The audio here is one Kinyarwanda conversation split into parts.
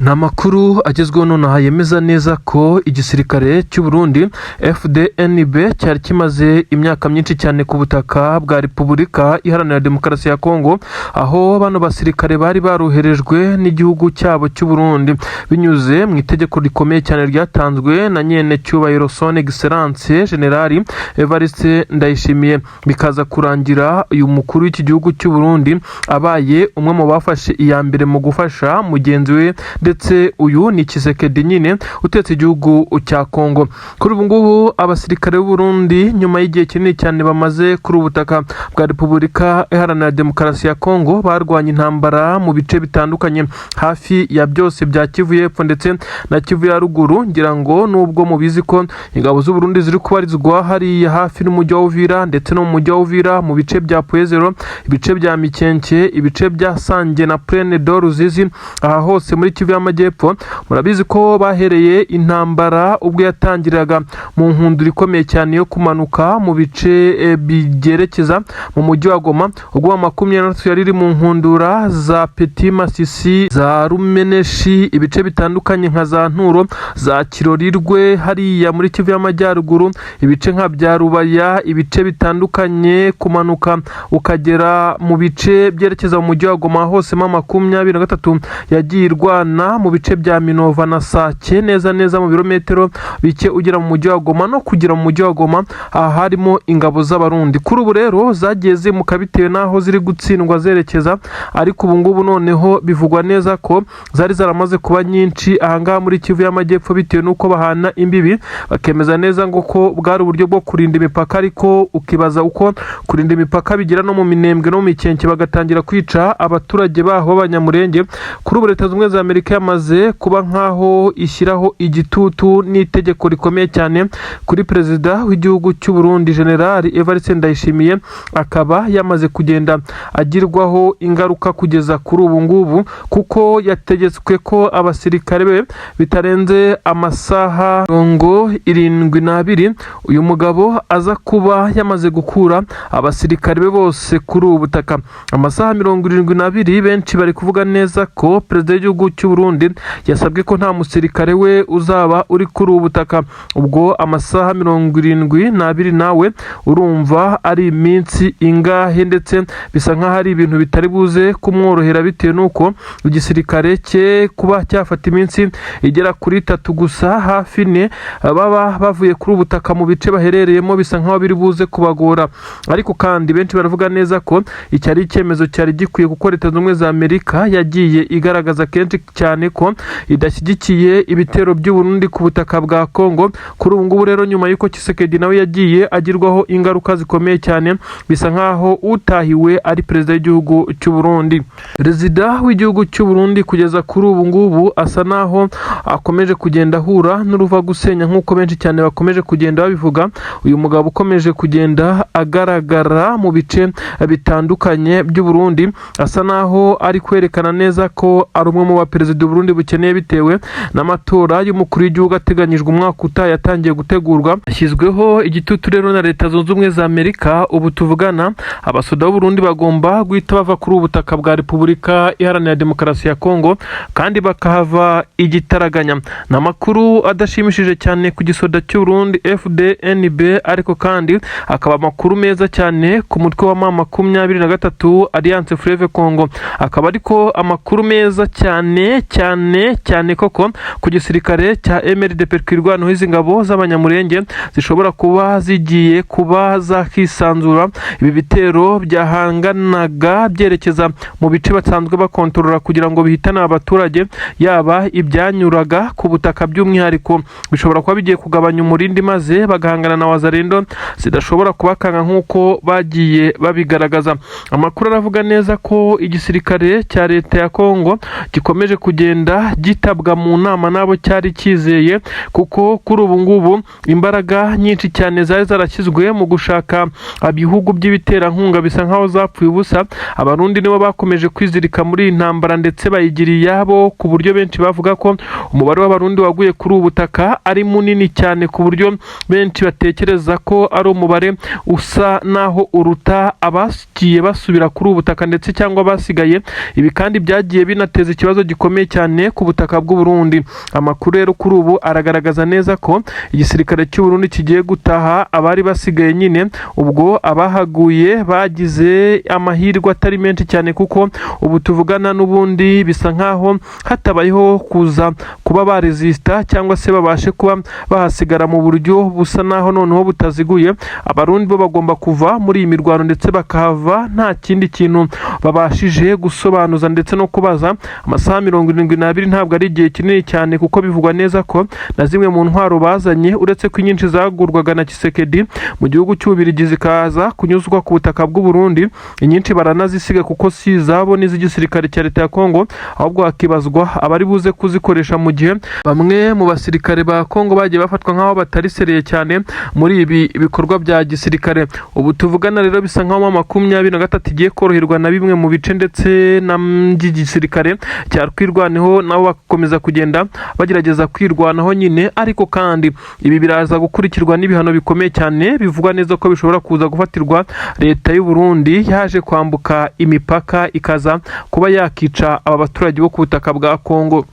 Namakuru agezweho nonaha yemeza neza ko igisirikare cy'u Burundi FDNB cyari kimaze imyaka myinshi cyane ku butaka bwa Repubulika Iharanira Demokarasi ya Kongo, aho bano basirikare bari baroherejwe n'igihugu cyabo cy'u Burundi binyuze mu itegeko rikomeye cyane ryatanzwe na nyene cyubahiro Son Excellence General Evariste Ndayishimiye, bikaza kurangira uyu mukuru w'iki gihugu cy'u Burundi abaye umwe mu bafashe iya mbere mu gufasha mugenzi we, ndetse uyu ni Tshisekedi nyine utetse igihugu cya Kongo. Kuri ubu ngubu abasirikare b'u Burundi nyuma y'igihe kinini cyane bamaze kuri ubutaka bwa Repubulika Iharanira Demokarasi ya Kongo barwanya intambara mu bice bitandukanye hafi ya byose bya Kivu y'Epfo ndetse na Kivu ya Ruguru. Ngira ngo nubwo mubizi ko ingabo z'u Burundi ziri kubarizwa hariya hafi n'umujyi wa Uvira ndetse no mu mujyi wa Uvira mu bice bya Puezero, ibice bya Mikenke, ibice bya Sange na Plaine d'Ruzizi, aha hose muri Kivu y'Amajyepfo murabizi ko bahereye intambara ubwo yatangiraga mu nkundura ikomeye cyane yo kumanuka mu bice bigerekeza mu mujyi wa Goma, ubwo 23 yari iri mu nkundura za Petit Masisi, za Rumeneshi, ibice bitandukanye nka za Nturo, za Kirorirwe hariya muri Kivu y'Amajyaruguru, ibice nka bya Rubaya, ibice bitandukanye kumanuka ukagera mu bice byerekeza mu mujyi wa Goma hose 23 yagiye irwana mu bice bya Minova na Sake, neza mu birometero bike ugera mu mujyi wa Goma. No kugira mu mujyi wa Goma harimo ingabo z'abarundi. Kuri ubu rero zageze mu kabitewe naho ziri gutsindwa zerekeza, ariko ubu ngubu noneho bivugwa neza ko zari zaramaze kuba nyinshi ahangaha muri Kivu y'Amajyepfo bitewe nuko bahana imbibi, bakemeza neza ngo ko bwari uburyo bwo kurinda imipaka, ariko ukibaza uko kurinda imipaka bigira no mu Minembwe no mu Mikenke bagatangira kwica abaturage baho b'Abanyamurenge. Kuri ubu Leta z'Ubumwe za Amerika yamaze kuba nkaho ishyiraho igitutu n'itegeko rikomeye cyane kuri perezida w'igihugu cy'u Burundi General Evariste Ndayishimiye, akaba yamaze kugenda agirwaho ingaruka kugeza kuri ubu ngubu, kuko yategetswe ko abasirikare be bitarenze amasaha 72 uyu mugabo aza kuba yamaze gukura abasirikare be bose kuri ubu butaka. Amasaha 72 benshi bari kuvuga neza ko perezida w'igihugu cy'u Burundi yasabwe ko nta musirikare we uzaba uri kuri ubu butaka. Ubwo amasaha 72 nawe urumva ari iminsi ingahe, ndetse bisa nkaho ari ibintu bitari buze kumworohera bitewe nuko igisirikare cye kuba cyafata iminsi igera kuri 3 gusa hafi ne baba bavuye kuri ubu butaka mu bice baherereyemo, bisa nkaho biri buze kubagora. Ariko kandi benshi baravuga neza ko icyari icyemezo cyari gikwiye, kuko Leta z'Ubumwe za Amerika yagiye igaragaza kenshi cyane ko idashyigikiye ibitero by'u Burundi ku butaka bwa Kongo. Kuri ubu ngubu rero nyuma y'uko Tshisekedi nawe yagiye agirwaho ingaruka zikomeye cyane, bisa nkaho utahiwe ari perezida w'igihugu cy'u Burundi. Perezida w'igihugu cy'u Burundi kugeza kuri ubu ngubu asa naho akomeje kugenda ahura n'uruva gusenya, nk'uko benshi cyane bakomeje kugenda babivuga. Uyu mugabo ukomeje kugenda agaragara mu bice bitandukanye by'u Burundi, asa naho ari kwerekana neza ko ari umwe mu baperezida Burundi bukeneye bitewe n'amatora y'umukuru w'igihugu ateganyijwe umwaka utaha yatangiye gutegurwa. Yashyizweho igitutu rero na Leta Zunze Ubumwe za Amerika. Ubu tuvugana abasoda b'u Burundi bagomba guhita bava kuri ubutaka bwa Repubulika Iharanira Demokarasi ya Kongo, kandi bakahava igitaraganya. N'amakuru adashimishije cyane ku gisoda cy'u Burundi FDNB, ariko kandi akaba amakuru meza cyane ku mutwe wa M23 Alliance Fleuve Congo, akaba ariko amakuru meza cyane koko ku gisirikare cya MRDP kwirwanaho izi ngabo z'Abanyamurenge zishobora kuba zigiye kuba zakisanzura. Ibi bitero byahanganaga byerekeza mu bice basanzwe bakontorora kugira ngo bihitane abaturage, yaba ibyanyuraga ku butaka by'umwihariko bishobora kuba bigiye kugabanya umurindi, maze bagahangana na wazarendo zidashobora kubakanga nk'uko bagiye babigaragaza. Amakuru aravuga neza ko igisirikare cya Leta ya Kongo gikomeje kugenda gitabwa mu nama nabo cyari kizeye, kuko kuri ubu ngubu imbaraga nyinshi cyane zari zarashyizwe mu gushaka ibihugu by'ibiterankunga bisa nkaho zapfuye ubusa. Abarundi nibo bakomeje kwizirika muri iyi ntambara ndetse bayigiriye yabo, ku buryo benshi bavuga ko umubare w'abarundi waguye kuri ubu butaka ari munini cyane, ku buryo benshi batekereza ko ari umubare usa naho uruta abagiye basubira kuri ubu butaka ndetse cyangwa basigaye. Ibi kandi byagiye binateza ikibazo gikomeye cyane ku butaka bw'u Burundi. Amakuru rero kuri ubu aragaragaza neza ko igisirikare cy'u Burundi kigiye gutaha abari basigaye nyine, ubwo abahaguye bagize amahirwe atari menshi cyane, kuko ubu tuvugana n'ubundi bisa nkaho hatabayeho kuza kuba baresista cyangwa se babashe kuba bahasigara mu buryo busa naho noneho butaziguye. Abarundi bo bagomba kuva muri iyi mirwano ndetse bakahava nta kindi kintu babashije gusobanuza ndetse no kubaza. Amasaha 72 ntabwo ari igihe kinini cyane, kuko bivugwa neza ko na zimwe mu ntwaro bazanye, uretse ko inyinshi zagurwaga na Tshisekedi mu gihugu cy'Ububiligi zikaza kunyuzwa ku butaka bw'u Burundi, inyinshi baranazisiga kuko si izabo n'iz'igisirikare cya leta ya Kongo, ahubwo hakibazwa abari buze kuzikoresha mu gihe bamwe mu basirikare ba Kongo bagiye bafatwa nk'aho batari sereye cyane muri ibi bikorwa bya gisirikare. Ubu tuvugana rero bisa nkaho 23 igiye koroherwa na bimwe mu bice ndetse n'igisirikare cya kwirwanaho, nabo bakomeza kugenda bagerageza kwirwanaho nyine, ariko kandi ibi biraza gukurikirwa n'ibihano bikomeye cyane. Bivugwa neza ko bishobora kuza gufatirwa leta y'u Burundi yaje kwambuka imipaka ikaza kuba yakica aba baturage bo ku butaka bwa Kongo.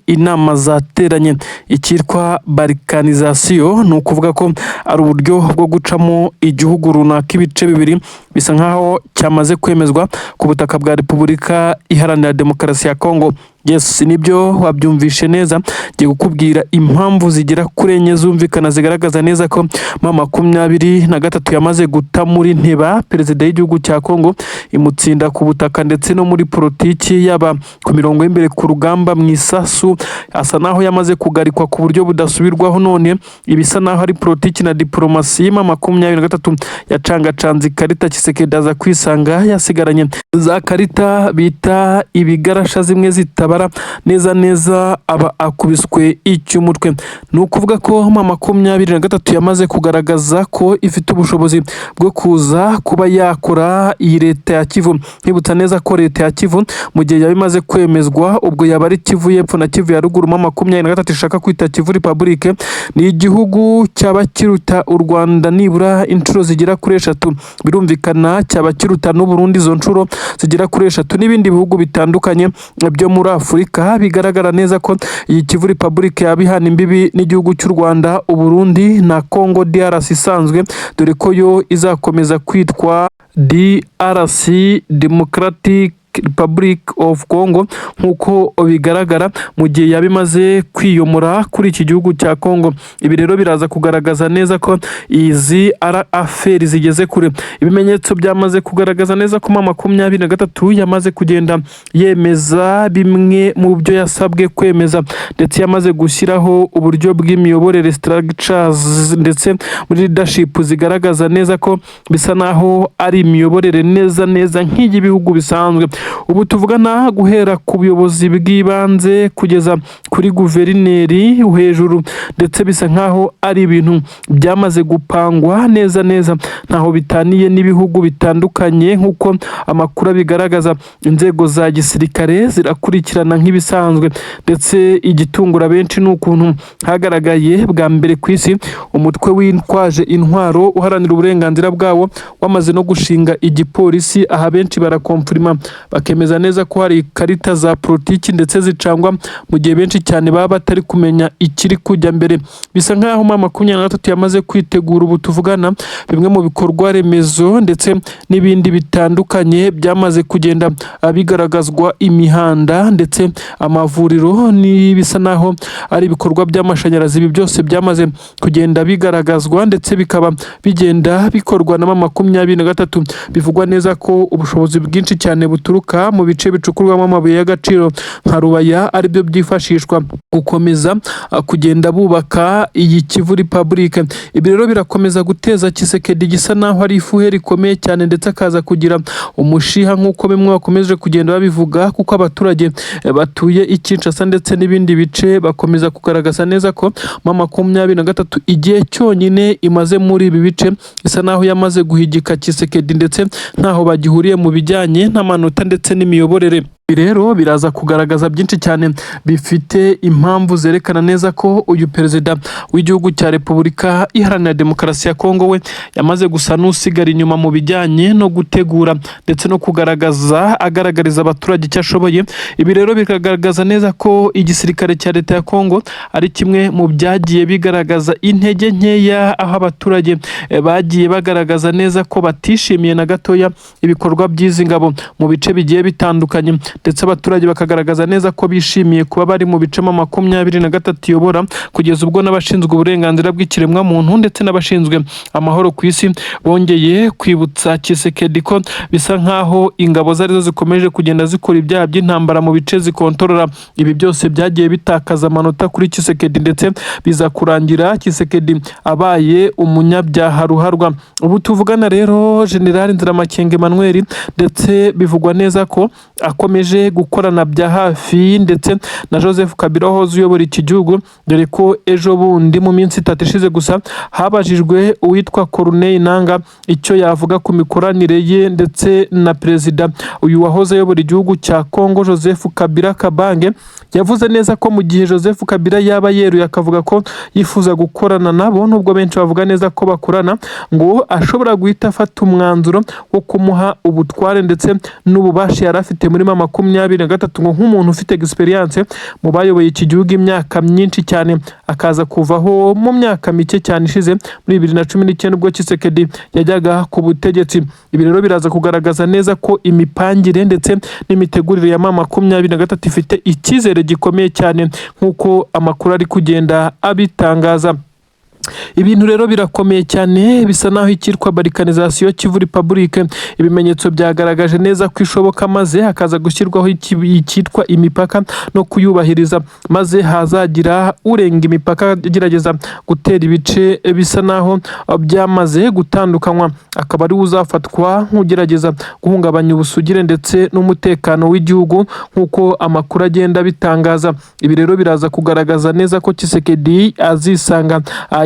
Inama zateranye ikitwa balkanization, ni ukuvuga ko ari uburyo bwo gucamo igihugu runaka ibice bibiri, bisa nkaho cyamaze kwemezwa ku butaka bwa Repubulika Iharanira Demokarasi ya Kongo. Yes, nibyo wabyumvishe neza. Ngiye gukubwira impamvu zigera kuri enye zumvikana zigaragaza neza ko 23 yamaze guta muri nteba perezida y'igihugu cya Kongo, imutsinda ku butaka ndetse no muri politiki, yaba ku mirongo y'imbere ku rugamba mu isasu, asa naho yamaze kugarikwa ku buryo budasubirwaho. None ibisa naho ari politiki na diplomasi. 23 yacangacanze ikarita, Tshisekedi aza kwisanga yasigaranye za karita bita ibigarasha, zimwe zitaba neza aba akubiswe icy'umutwe. Ni ukuvuga ko 23 yamaze kugaragaza ko ifite ubushobozi bwo kuza kuba yakora iyi leta ya Kivu. Nkibutsa neza ko leta ya Kivu mu gihe yabimaze kwemezwa, ubwo yaba ari Kivu y'Epfo na Kivu ya Ruguru, 23 ishaka kwita Kivu Republique, ni igihugu cyaba kiruta u Rwanda nibura inshuro zigera kuri 3. Birumvikana cyaba kiruta n'u Burundi izo nshuro zigera kuri 3, n'ibindi bihugu bitandukanye byo muri Afurika. Bigaragara neza ko iyi Kivu Republique yabihana imbibi n'igihugu cy'u Rwanda, u Burundi na Congo DRC isanzwe, dore ko yo izakomeza kwitwa DRC Democratic Republic of Congo nkuko bigaragara, mu gihe yabimaze kwiyomora kuri iki gihugu cya Congo. Ibi rero biraza kugaragaza neza ko izi ara aferi zigeze kure. Ibimenyetso byamaze kugaragaza neza ko 23 yamaze kugenda yemeza bimwe mu byo yasabwe kwemeza, ndetse yamaze gushyiraho uburyo bw'imiyoborere structures ndetse muri leadership zigaragaza neza ko bisa naho ari imiyoborere neza nk'iyibihugu bisanzwe. Ubu tuvugana guhera ku buyobozi bw'ibanze kugeza kuri guverineri hejuru, ndetse bisa nkaho ari ibintu byamaze gupangwa neza, ntaho bitaniye n'ibihugu bitandukanye. Nkuko amakuru bigaragaza, inzego za gisirikare zirakurikirana nk'ibisanzwe, ndetse igitungura benshi n'ukuntu hagaragaye bwa mbere ku isi umutwe witwaje intwaro uharanira uburenganzira bwawo wamaze no gushinga igipolisi. Aha benshi barakomfirima bakemeza neza ko hari karita za politiki ndetse zicangwa mu gihe benshi cyane baba batari kumenya ikiri kujya mbere. Bisa nkaho 23 yamaze kwitegura. Ubu tuvugana bimwe mu bikorwa remezo ndetse n'ibindi bitandukanye byamaze kugenda bigaragazwa, imihanda ndetse amavuriro, ni bisa naho ari ibikorwa by'amashanyarazi. Ibi byose byamaze kugenda bigaragazwa ndetse bikaba bigenda bikorwa na 23. Bivugwa neza ko ubushobozi bwinshi cyane buturuka mu bice bicukurwamo amabuye y'agaciro nka Rubaya ari byo byifashishwa gukomeza kugenda bubaka iyi Kivu Republique. Ibi rero birakomeza guteza Tshisekedi gisa naho ari ifuhe rikomeye cyane, ndetse akaza kugira umushiha nk'uko bimwe bakomeje kugenda babivuga, kuko abaturage batuye i Kinshasa ndetse n'ibindi bice bakomeza kugaragaza neza ko 23 igihe cyonyine imaze muri ibi bice isa naho yamaze guhigika Tshisekedi, ndetse ntaho bagihuriye mu bijyanye n'amanota ndetse n'imiyoborere. rero biraza kugaragaza byinshi cyane bifite impamvu zerekana neza ko uyu perezida w'igihugu cya Repubulika Iharanira Demokarasi ya Kongo we yamaze gusa n'usigara inyuma mu bijyanye no gutegura ndetse no agaragariza abaturage icyo ashoboye. Ibi rero bikagaragaza neza ko igisirikare cya leta ya Kongo ari kimwe mu byagiye bigaragaza intege nkeya, aho abaturage bagiye bagaragaza neza ko batishimiye na gatoya ibikorwa by'izi ngabo mu bice bigiye bitandukanye, ndetse abaturage bakagaragaza neza ko bishimiye kuba bari mu bice 23 iyobora, kugeza ubwo n'abashinzwe uburenganzira bw'ikiremwamuntu ndetse n'abashinzwe amahoro ku isi bongeye kwibutsa Tshisekedi ko bisa nkaho ingabo zarizo zikomeje kugenda zikora ibyaha by'intambara mu bice zikontorora. Ibi byose byagiye bitakaza amanota kuri Tshisekedi ndetse biza kurangira Tshisekedi abaye umunyabyaha ruharwa. Ubu tuvugana rero General Nziramakenge Emmanuel ndetse bivugwa neza ko akomeje gukorana bya hafi ndetse na Joseph Kabila wahoze uyobora iki gihugu, dore ko ejo bundi mu minsi 3 ishize gusa habajijwe uwitwa Corneille Nangaa icyo yavuga ku mikoranire ye ndetse na perezida uyu wahoze ayobora igihugu cya Kongo Joseph Kabila Kabange. Yavuze neza ko mu gihe Joseph Kabila yaba yeruye akavuga ko yifuza gukorana nabo, nubwo benshi bavuga neza ko bakorana, ngo ashobora guhita afata umwanzuro wo kumuha ubutware ndetse n'ububasha yari afite muri 23 ngo nk'umuntu ufite experience mu bayoboye iki gihugu imyaka myinshi cyane, akaza kuvaho mu myaka mike cyane ishize muri 2019 ubwo Tshisekedi yajyaga ku butegetsi. Ibi rero biraza kugaragaza neza ko imipangire ndetse n'imitegurire ya 23 ifite icyizere gikomeye cyane nk'uko amakuru ari kugenda abitangaza. Ibintu rero birakomeye cyane, bisa naho ikitwa balkanization Kivu Republic ibimenyetso byagaragaje neza ko ishoboka, maze hakaza gushyirwaho ikitwa imipaka no kuyubahiriza, maze hazagira urenga imipaka agerageza gutera ibice bisa naho byamaze gutandukanywa, akaba ari uzafatwa nk'ugerageza guhungabanya ubusugire ndetse n'umutekano w'igihugu nk'uko amakuru agenda bitangaza. Ibi rero biraza kugaragaza neza ko Tshisekedi azisanga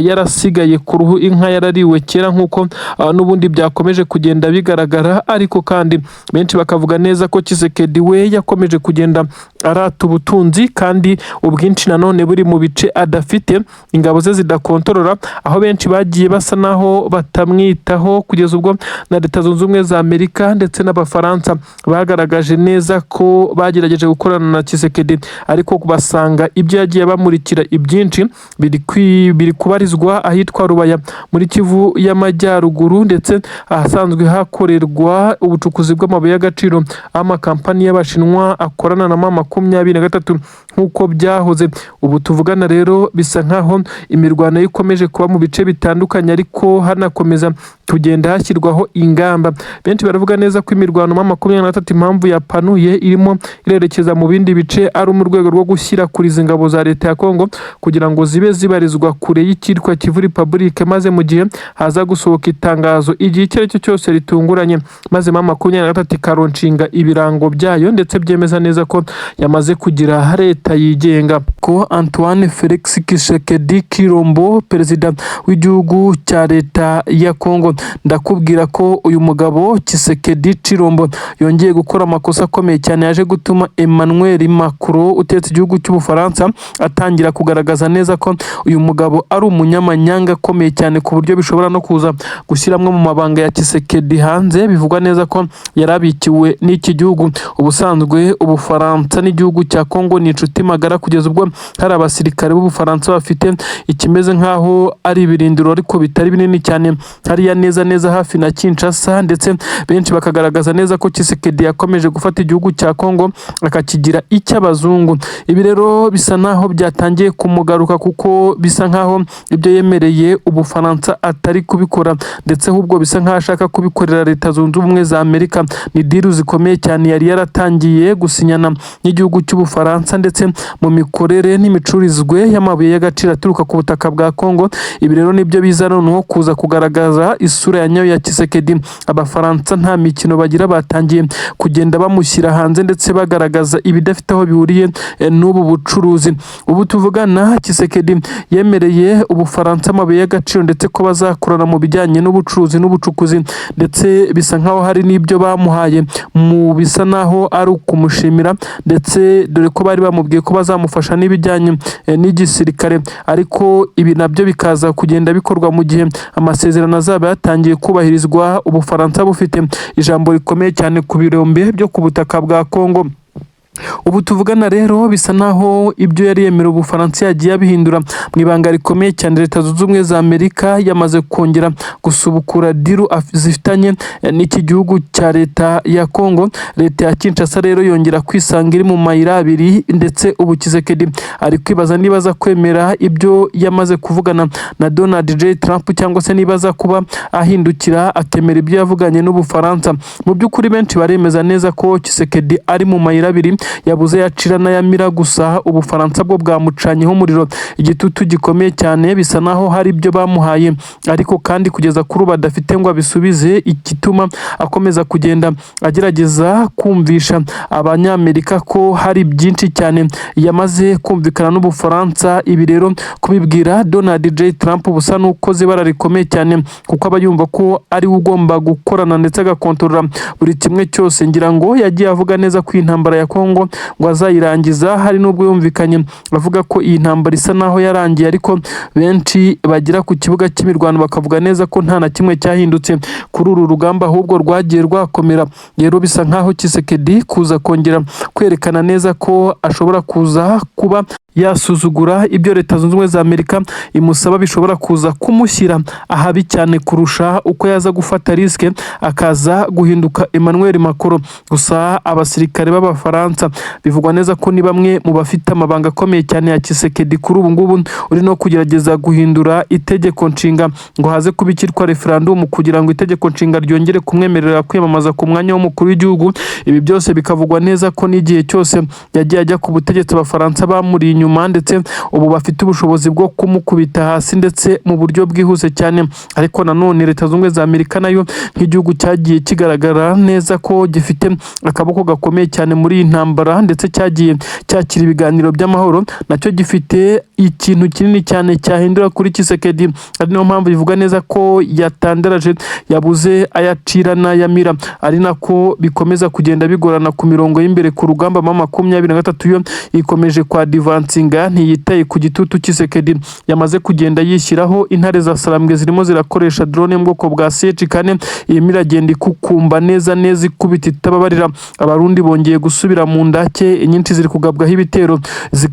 yarasigaye ku ruhu inka yarariwe kera nk'uko n'ubundi byakomeje kugenda bigaragara, ariko kandi benshi bakavuga neza ko Tshisekedi we yakomeje kugenda arata ubutunzi kandi ubwinshi nanone buri mu bice adafite, ingabo ze zidakontorora, aho benshi bagiye basa naho batamwitaho, kugeza ubwo na Leta Zunze Ubumwe za Amerika ndetse n'Abafaransa bagaragaje neza ko bagerageje gukorana na Tshisekedi, ariko basanga ibyo yagiye bamurikira ibyinshi biri kubarizwa ahitwa Rubaya muri Kivu y'Amajyaruguru, ndetse ahasanzwe hakorerwa ubucukuzi bw'amabuye y'agaciro, amakampani y'Abashinwa akorana na 23 nk'uko byahoze. Ubu tuvugana rero bisa nkaho imirwano ikomeje kuba mu bice bitandukanye, ariko hanakomeza tugenda hashyirwaho ingamba. Benshi baravuga neza ko imirwano 23 impamvu yapanuye irimo irerekeza mu bindi bice ari mu rwego rwo gushyira kuri izi ngabo za leta ya Kongo kugira ngo zibe zibarizwa kure y'ikitwa Kivu Republic, maze mu gihe haza gusohoka itangazo igihe icyo ari cyo cyose ritunguranye, maze 23 ikaronshinga ibirango byayo ndetse byemeza neza ko yamaze kugira leta yigenga. Ko Antoine Felix Tshisekedi Tshilombo, perezida w'igihugu cya leta ya Kongo, ndakubwira ko uyu mugabo Tshisekedi Tshilombo yongeye gukora amakosa akomeye cyane yaje gutuma Emmanuel Macron utetse igihugu cy'Ubufaransa atangira kugaragaza neza ko uyu mugabo ari umunyamanyanga akomeye cyane ku buryo bishobora no kuza gushyiramo mu mabanga ya Tshisekedi hanze. Bivugwa neza ko yarabikiwe n'iki gihugu. Ubusanzwe Ubufaransa n'igihugu cya Kongo ni inshuti magara, kugeza ubwo hari abasirikare b'Ubufaransa bafite ikimeze nkaho ari ibirindiro ariko bitari binini cyane hariya neza hafi na Kinshasa, ndetse benshi bakagaragaza neza ko Tshisekedi yakomeje gufata igihugu cya Kongo akakigira icy'abazungu. Ibi rero bisa naho byatangiye kumugaruka, kuko bisa nkaho ibyo yemereye Ubufaransa atari kubikora, ndetse ahubwo bisa nkaho ashaka kubikorera Leta Zunze Ubumwe za Amerika. Ni deal zikomeye cyane yari yaratangiye gusinyana n'igihugu cy'Ubufaransa ndetse mu mikorere n'imicurizwe y'amabuye y'agaciro aturuka ku butaka bwa Kongo. Ibi rero nibyo biza noneho kuza kugaragaza isura ya nyayo ya Tshisekedi. Abafaransa nta mikino bagira, batangiye kugenda bamushyira hanze ndetse bagaragaza ibidafite aho bihuriye n'ubu bucuruzi. Ubu tuvugana Tshisekedi yemereye Ubufaransa amabuye y'agaciro ndetse ko bazakorana mu bijyanye n'ubucuruzi n'ubucukuzi, ndetse bisa nkaho hari n'ibyo bamuhaye mu bisa naho ari ukumushimira, ndetse dore ko bari bamubwiye ko bazamufasha n'ibijyanye n'igisirikare, ariko ibi nabyo bikaza kugenda bikorwa mu gihe amasezerano azaba yatangiye kubahirizwa. Ubufaransa bufite ijambo rikomeye cyane ku birombe byo ku butaka bwa Kongo. Ubu tuvugana rero bisa naho ibyo yari yemerewe Ubufaransa yagiye abihindura mu ibanga rikomeye cyane. Leta Zunze Ubumwe za Amerika yamaze kongera gusubukura diru zifitanye n'iki gihugu cya leta ya Kongo. Leta ya Kinshasa rero yongera kwisanga iri mu mayira abiri, ndetse ubu Tshisekedi ari kwibaza niba aza kwemera ibyo yamaze kuvugana na Donald J. Trump, cyangwa se niba aza kuba ahindukira akemera ibyo yavuganye n'Ubufaransa. Mu by'ukuri benshi baremeza neza ko Tshisekedi ari mu mayira abiri, yabuze yacira n'ayamira, gusa Ubufaransa bwo bwamucanyeho umuriro, igitutu gikomeye cyane. Bisa naho hari ibyo bamuhaye, ariko kandi kugeza kuri ubu adafite ngo abisubize, igituma akomeza kugenda agerageza kumvisha Abanyamerika ko hari byinshi cyane yamaze kumvikana n'Ubufaransa. Ibi rero kubibwira Donald J. Trump busa n'ukoze ibara rikomeye cyane, kuko aba yumva ko ari we ugomba gukorana ndetse agakontorora buri kimwe cyose. Ngira ngo yagiye avuga neza ko intambara ya Kongo ngo azayirangiza, hari n'ubwo yumvikanye avuga ko iyi ntambara isa naho yarangiye, ariko benshi bagira ku kibuga cy'imirwano bakavuga neza ko nta na kimwe cyahindutse kuri uru rugamba, ahubwo rwagiye rwakomera. Rero bisa nkaho Tshisekedi kuza kongera kwerekana neza ko ashobora kuza kuba yasuzugura ibyo Leta Zunze Ubumwe za Amerika imusaba, bishobora kuza kumushyira ahabi cyane kurusha uko yaza gufata riske akaza guhinduka Emmanuel Macron. Gusa abasirikare b'Abafaransa bivugwa neza ko ni bamwe mu bafite amabanga akomeye cyane ya Tshisekedi kuri ubu ngubu, uri no kugerageza guhindura itegeko nshinga ngo haze kubikirwa referendum kugira ngo itegeko nshinga ryongere kumwemerera kwiyamamaza ku mwanya w'umukuru w'igihugu. Ibi byose bikavugwa neza ko n'igihe cyose yagiye ajya ku butegetsi Abafaransa bamuri inyuma, ndetse ubu bafite ubushobozi bwo kumukubita hasi ndetse mu buryo bwihuse cyane. Ariko nanone Leta Zunze Ubumwe za Amerika nayo nk'igihugu cyagiye kigaragara neza ko gifite akaboko gakomeye cyane muri iyi ntambara, ndetse cyagiye cyakira ibiganiro by'amahoro, nacyo gifite ikintu kinini cyane cyahindura kuri Tshisekedi. Ari niyo mpamvu bivuga neza ko yatandaraje, yabuze ayacira n'ayamira, ari nako bikomeza kugenda bigorana ku mirongo y'imbere ku rugamba. 23 yo ikomeje kwa divansinga, ntiyitaye ku gitutu Tshisekedi yamaze kugenda yishyiraho. Intare za Sarambwe zirimo zirakoresha drone mu bwoko bwa CH4, iyi miragenda ikukumba neza neza ikubita itababarira. Abarundi bongeye gusubira mu ndake, inyinshi ziri kugabwaho ibitero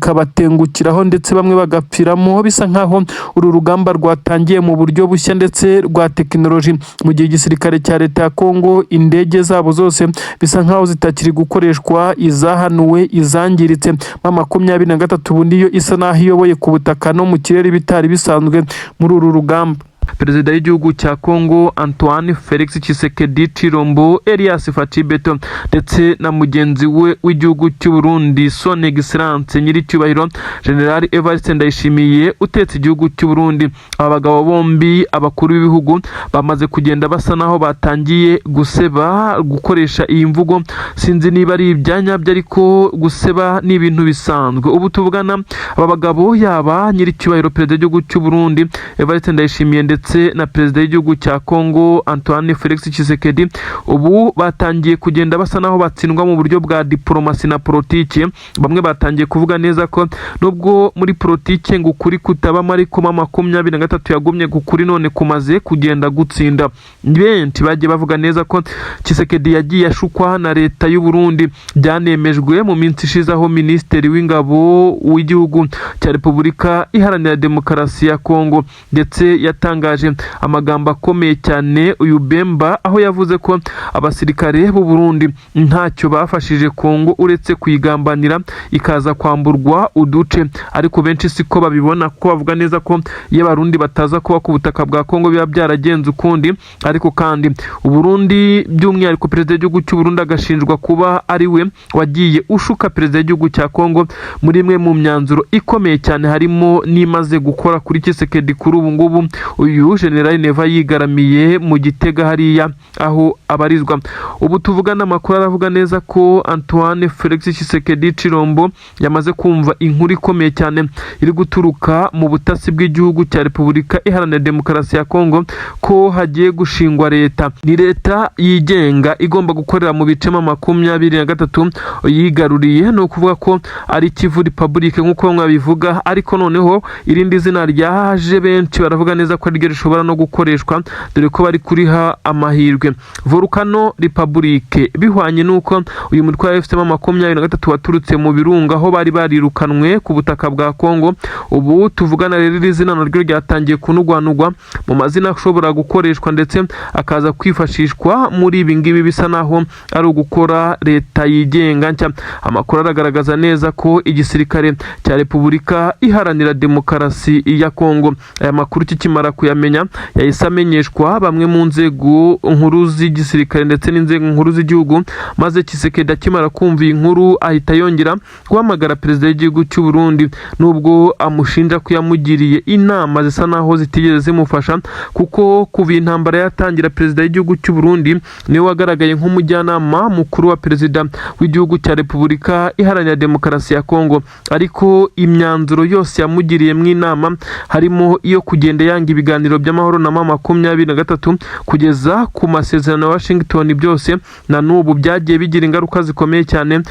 zikabatengukiraho, ndetse bamwe bagapfiramo. Bisa nkaho uru rugamba rwatangiye mu buryo bushya ndetse rwa tekinoloji, mu gihe igisirikare cya leta ya Kongo indege zabo zose bisa nkaho zitakiri gukoreshwa, izahanuwe izangiritse. 23 ubu niyo isa naho iyoboye ku butaka no mu kirere bitari bisanzwe muri uru rugamba. Perezida w'igihugu cya Kongo Antoine Felix Tshisekedi Chilombo, Elias Fachibeto ndetse na mugenzi we w'igihugu cy'u Burundi Son Excellence nyiricyubahiro General Evariste Ndayishimiye utetse igihugu cy'u Burundi. Aba bagabo bombi abakuru b'ibihugu bamaze kugenda basa naho batangiye guseba, gukoresha iyi mvugo sinzi niba ari ibyanyabyo, ariko guseba ni ibintu bisanzwe. Ubu tuvugana aba bagabo yaba nyiricyubahiro perezida w'igihugu cy'u Burundi Evariste Ndayishimiye ndetse na perezida w'igihugu cya Kongo Antoine Felix Tshisekedi, ubu batangiye kugenda basa naho batsindwa mu buryo bwa diplomasi na politiki. Bamwe batangiye kuvuga neza ko nubwo muri politiki ngo ukuri kutabamo, ariko 23 yagumye gukuri none kumaze kugenda gutsinda. Benshi bagiye bavuga neza ko Tshisekedi yagiye ashukwa na leta y'u Burundi. Byanemejwe mu minsi ishize aho minisitiri w'ingabo w'igihugu cya Repubulika Iharanira Demokarasi ya Kongo ndetse yatanga yatangaje amagambo akomeye cyane uyu Bemba, aho yavuze ko abasirikare b'u Burundi ntacyo bafashije Kongo uretse kuyigambanira ikaza kwamburwa uduce, ariko benshi siko babibona kuko bavuga neza ko iyo abarundi bataza kuba ku butaka bwa Kongo biba byaragenze ukundi. Ariko kandi u Burundi by'umwihariko perezida w'igihugu cy'u Burundi agashinjwa kuba ari we wagiye ushuka perezida w'igihugu cya Kongo muri imwe mu myanzuro ikomeye cyane harimo n'imaze gukora kuri Tshisekedi kuri ubu ngubu. Uyu General Neva yigaramiye mu Gitega hariya aho abarizwa. Ubu tuvugana amakuru aravuga neza ko Antoine Felix Tshisekedi Chilombo yamaze kumva inkuru ikomeye cyane iri guturuka mu butasi bw'igihugu cya Repubulika Iharanira Demokarasi ya Kongo ko hagiye gushingwa leta. Ni leta yigenga igomba gukorera mu bice 23 yigaruriye, no kuvuga ko ari Kivu Republic nk'uko mwabivuga, ariko noneho irindi zina ryaje benshi baravuga neza ko ryo rishobora no gukoreshwa dore ko bari kuriha amahirwe Volcano Republic, bihwanye nuko uyu mutwe wa FCM23 waturutse mu birunga aho bari barirukanwe ku butaka bwa Kongo. Ubu tuvugana rero iri zina naryo ryatangiye kunugwanugwa mu mazina ashobora gukoreshwa ndetse akaza kwifashishwa muri ibi ngibi bisa naho ari ugukora leta yigenga nshya. Amakuru aragaragaza neza ko igisirikare cya Repubulika Iharanira Demokarasi ya Kongo, aya makuru kikimara kuyamenya yahise amenyeshwa bamwe mu nzego nkuru z'igisirikare ndetse n'inzego nkuru z'igihugu, maze Tshisekedi akimara kumva inkuru ahita yongera guhamagara perezida w'igihugu cy'u Burundi, nubwo amushinja ko yamugiriye inama zisa naho zitigeze zimufasha, kuko kuva intambara yatangira perezida w'igihugu cy'u Burundi niwe wagaragaye nk'umujyanama mukuru wa perezida w'igihugu cya Repubulika Iharanira Demokarasi ya Kongo. Ariko imyanzuro yose yamugiriye mu inama harimo iyo kugenda yanga ibiganiro by'amahoro na M23 kugeza ku masezerano ya Washington, byose na n'ubu byagiye bigira ingaruka zikomeye cyane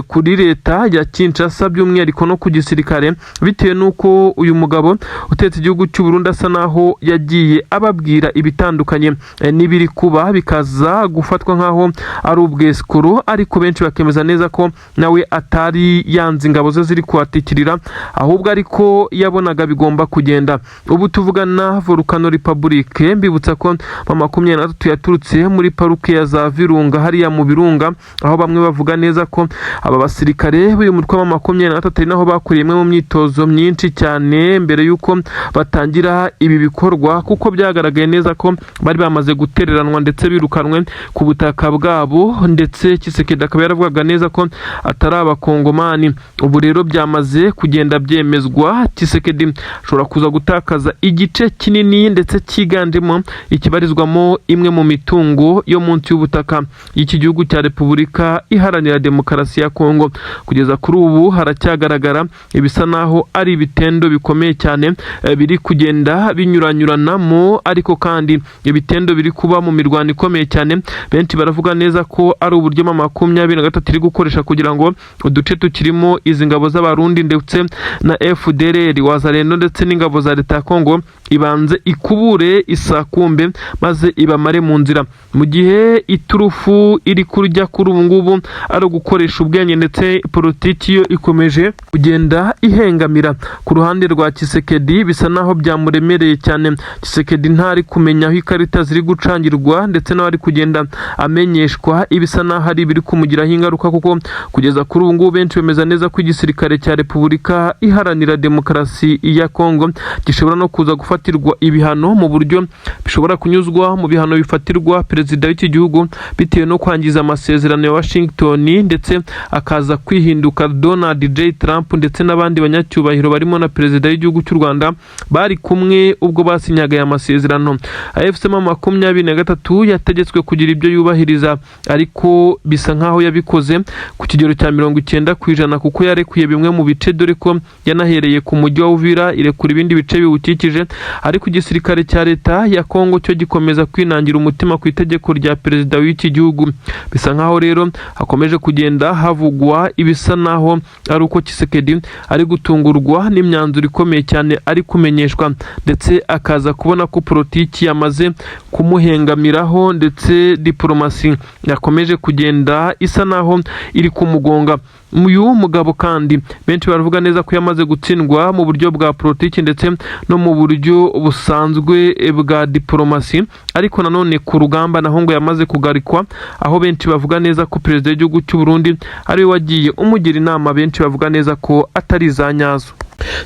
kuri leta ya Kinshasa by'umwihariko no ku gisirikare, bitewe nuko uyu mugabo utetse igihugu cy'u Burundi asa naho yagiye ababwira ibitandukanye n'ibiri kuba bikaza gufatwa nkaho ari ubweskuru, ariko benshi bakemeza neza ko nawe atari yanze ingabo ze ziri kuhatikirira, ahubwo ariko yabonaga bigomba kugenda. Ubu tuvugana Volcano Republic, mbibutsa ko M23 yaturutse muri paruke ya za Virunga hariya mu birunga, aho bamwe bavuga neza ko aba basirikare b'uyu mutwe wa M23 naho bakuriyemwe mu myitozo myinshi cyane mbere yuko batangira ibi bikorwa, kuko byagaragaye neza ko bari bamaze gutereranwa ndetse birukanwe ku butaka bwabo, ndetse Tshisekedi akaba yaravugaga neza ko atari abakongomani. Ubu rero byamaze kugenda byemezwa, Tshisekedi ashobora kuza gutakaza igice kinini ndetse cyiganjemo ikibarizwamo imwe mu mitungo yo munsi y'ubutaka y'iki gihugu cya Repubulika Iharanira Demokarasi ya Kongo. Kugeza kuri ubu haracyagaragara ibisa naho ari ibitendo bikomeye cyane biri kugenda binyuranyuranamo, ariko kandi ibitendo biri kuba mu mirwano ikomeye cyane. Benshi baravuga neza ko ari uburyo M23 iri gukoresha kugira ngo uduce tukirimo izi ngabo z'abarundi ndetse na FDLR Wazalendo ndetse n'ingabo za leta ya Kongo ibanze ikubure isakumbe maze ibamare mu nzira, mu gihe iturufu iri kurya kuri ubu ngubu ari gukoresha ubwenge ndetse politiki yo ikomeje kugenda ihengamira ku ruhande rwa Tshisekedi. Bisa naho byamuremereye cyane, Tshisekedi ntari kumenya aho ikarita ziri gucangirwa ndetse naho ari kugenda amenyeshwa ibisa naho ari biri kumugiraho ingaruka, kuko kugeza kuri ubu ngubu benshi bemeza neza ko igisirikare cya Repubulika Iharanira Demokarasi ya Kongo gishobora no kuza gufatirwa ibihano mu buryo bishobora kunyuzwa mu bihano bifatirwa perezida w'iki gihugu bitewe no kwangiza amasezerano ya Washington, ndetse akaza kwihinduka Donald J Trump ndetse n'abandi banyacyubahiro barimo na perezida w'igihugu cy'u Rwanda bari kumwe ubwo basinyaga aya masezerano. FCM23 yategetswe kugira ibyo yubahiriza, ariko bisa nkaho yabikoze ku kigero cya 90% kuko yarekuye bimwe mu bice, dore ko yanahereye ku mujyi wa Uvira irekura ibindi bice biwukikije. Ariko igisirikare cya leta ya Kongo cyo gikomeza kwinangira umutima ku itegeko rya perezida w'iki gihugu. Bisa nkaho rero hakomeje kugenda havugwa ibisa naho ari uko Tshisekedi ari gutungurwa n'imyanzuro ikomeye cyane ari kumenyeshwa, ndetse akaza kubona ko politiki yamaze kumuhengamiraho ndetse diplomasi yakomeje kugenda isa naho iri kumugonga. uyu mugabo kandi benshi baravuga neza ko yamaze gutsindwa mu buryo bwa politiki ndetse no mu buryo busanzwe bwa diplomasi, ariko nanone ku rugamba naho ngo yamaze kugarikwa, aho benshi bavuga neza ko perezida w'igihugu cy'u Burundi ari we wagiye umugira inama, benshi bavuga neza ko atari za nyazo.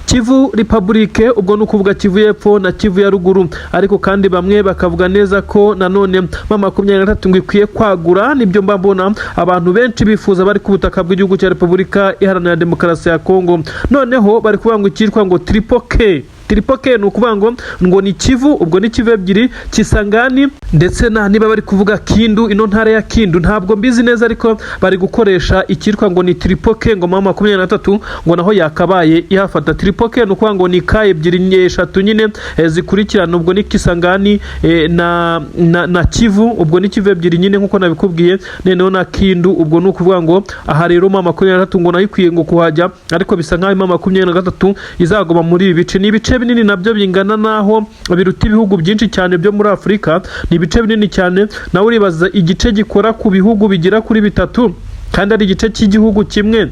Kivu Republique ubwo nukuvuga Kivu y'Epfo na Kivu ya Ruguru, ariko kandi bamwe bakavuga neza ko nanone mama 23 ngo ikwiye kwagura. Nibyo mbona abantu benshi bifuza bari ku butaka bw'igihugu cya Repubulika Iharanira Demokarasi ya Kongo. Noneho bari kuvuga ngo ikitwa ngo Tripoke ni ukuvuga ngo ni Kivu, ubwo ni Kivu ebyiri, Kisangani ndetse na niba bari kuvuga Kindu, ino ntara ya Kindu ntabwo mbizi neza, ariko bari gukoresha ikitwa ngo ni Tripoke, ngo mama 23 ngo naho yakabaye ihafata. Tripoke ni ukuvuga ngo ni ka ebyiri eshatu nyine zikurikirana, ubwo ni Kisangani na Kivu, ubwo ni Kivu ebyiri nyine nkuko nabikubwiye, noneho na Kindu, ubwo ni ukuvuga ngo aha rero mama 23 ngo nayo ikwiye ngo kuhajya, ariko bisa nkaho mama 23 izagoma muri ibi bice. Ni ibice binini nabyo bingana naho biruta ibihugu byinshi cyane byo muri Afurika, ni ibice binini cyane. Nawe uribaza igice gikora ku bihugu bigira kuri bitatu kandi ari igice cy'igihugu kimwe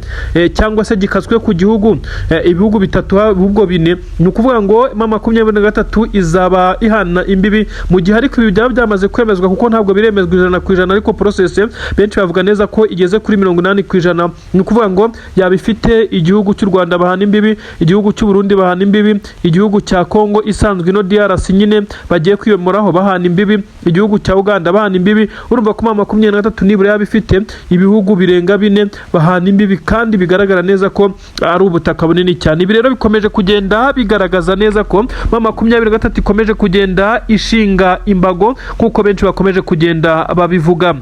cyangwa se gikaswe ku gihugu ibihugu bitatu ahubwo bine, ni ukuvuga ngo mama 23 izaba ihana imbibi mu gihe ariko ibi byaba byamaze kwemezwa, kuko ntabwo biremezwa 100%, ariko process benshi bavuga neza ko igeze kuri 80%. ni ukuvuga ngo yaba ifite igihugu cy'u Rwanda bahana imbibi, igihugu cy'u Burundi bahana imbibi, igihugu cya Kongo isanzwe ino DRC nyine bagiye kwiyomoraho bahana imbibi, igihugu cya Uganda bahana imbibi. Urumva ko mama 23 nibura yaba ifite ibihugu birenga bine bahana imbibi, kandi bigaragara neza ko ari ubutaka bunini cyane. Ibi rero bikomeje kugenda bigaragaza neza ko mama 23 ikomeje kugenda ishinga imbago kuko benshi bakomeje kugenda babivuga.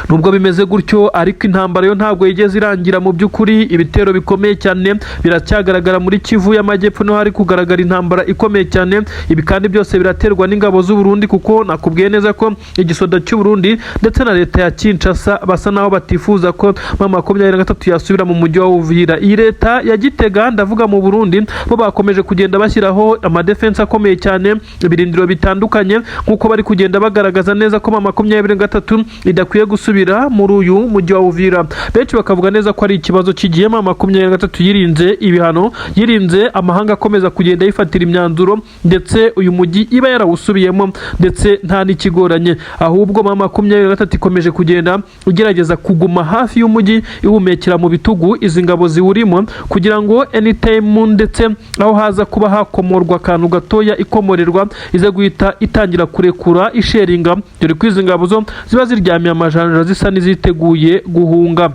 Nubwo bimeze gutyo, ariko intambara yo ntabwo yigeze irangira mu by'ukuri. Ibitero bikomeye cyane biracyagaragara muri Kivu y'Amajyepfo, no hari kugaragara intambara ikomeye cyane. Ibi kandi byose biraterwa n'ingabo z'u Burundi, kuko nakubwiye neza ko igisoda cy'u Burundi ndetse na leta ya Kinshasa basa naho batifuza ko mama 23 yasubira mu mujyi wa Uvira. Iyi leta ya Gitega ndavuga mu Burundi bo bakomeje kugenda bashyiraho amadefense akomeye cyane, ibirindiro bitandukanye, nkuko bari kugenda bagaragaza neza ko mama 23 idakwiye gusubira muri uyu mujyi wa Uvira. Benshi bakavuga neza ko ari ikibazo kigiye mama 23 yirinze ibihano, yirinze amahanga akomeza kugenda yifatira imyanzuro, ndetse uyu mujyi iba yarawusubiyemo ndetse nta n'ikigoranye, ahubwo mama 23 ikomeje kugenda ugerageza kuguma hafi y'umujyi ihumekera mu bitugu izi ngabo ziwurimo, kugira ngo anytime ndetse aho haza kuba hakomorwa akantu gatoya ikomorerwa ize guhita itangira kurekura isheringa, dore ko izi ngabo zo ziba ziryamiye amajanja zisa n'iziteguye guhunga.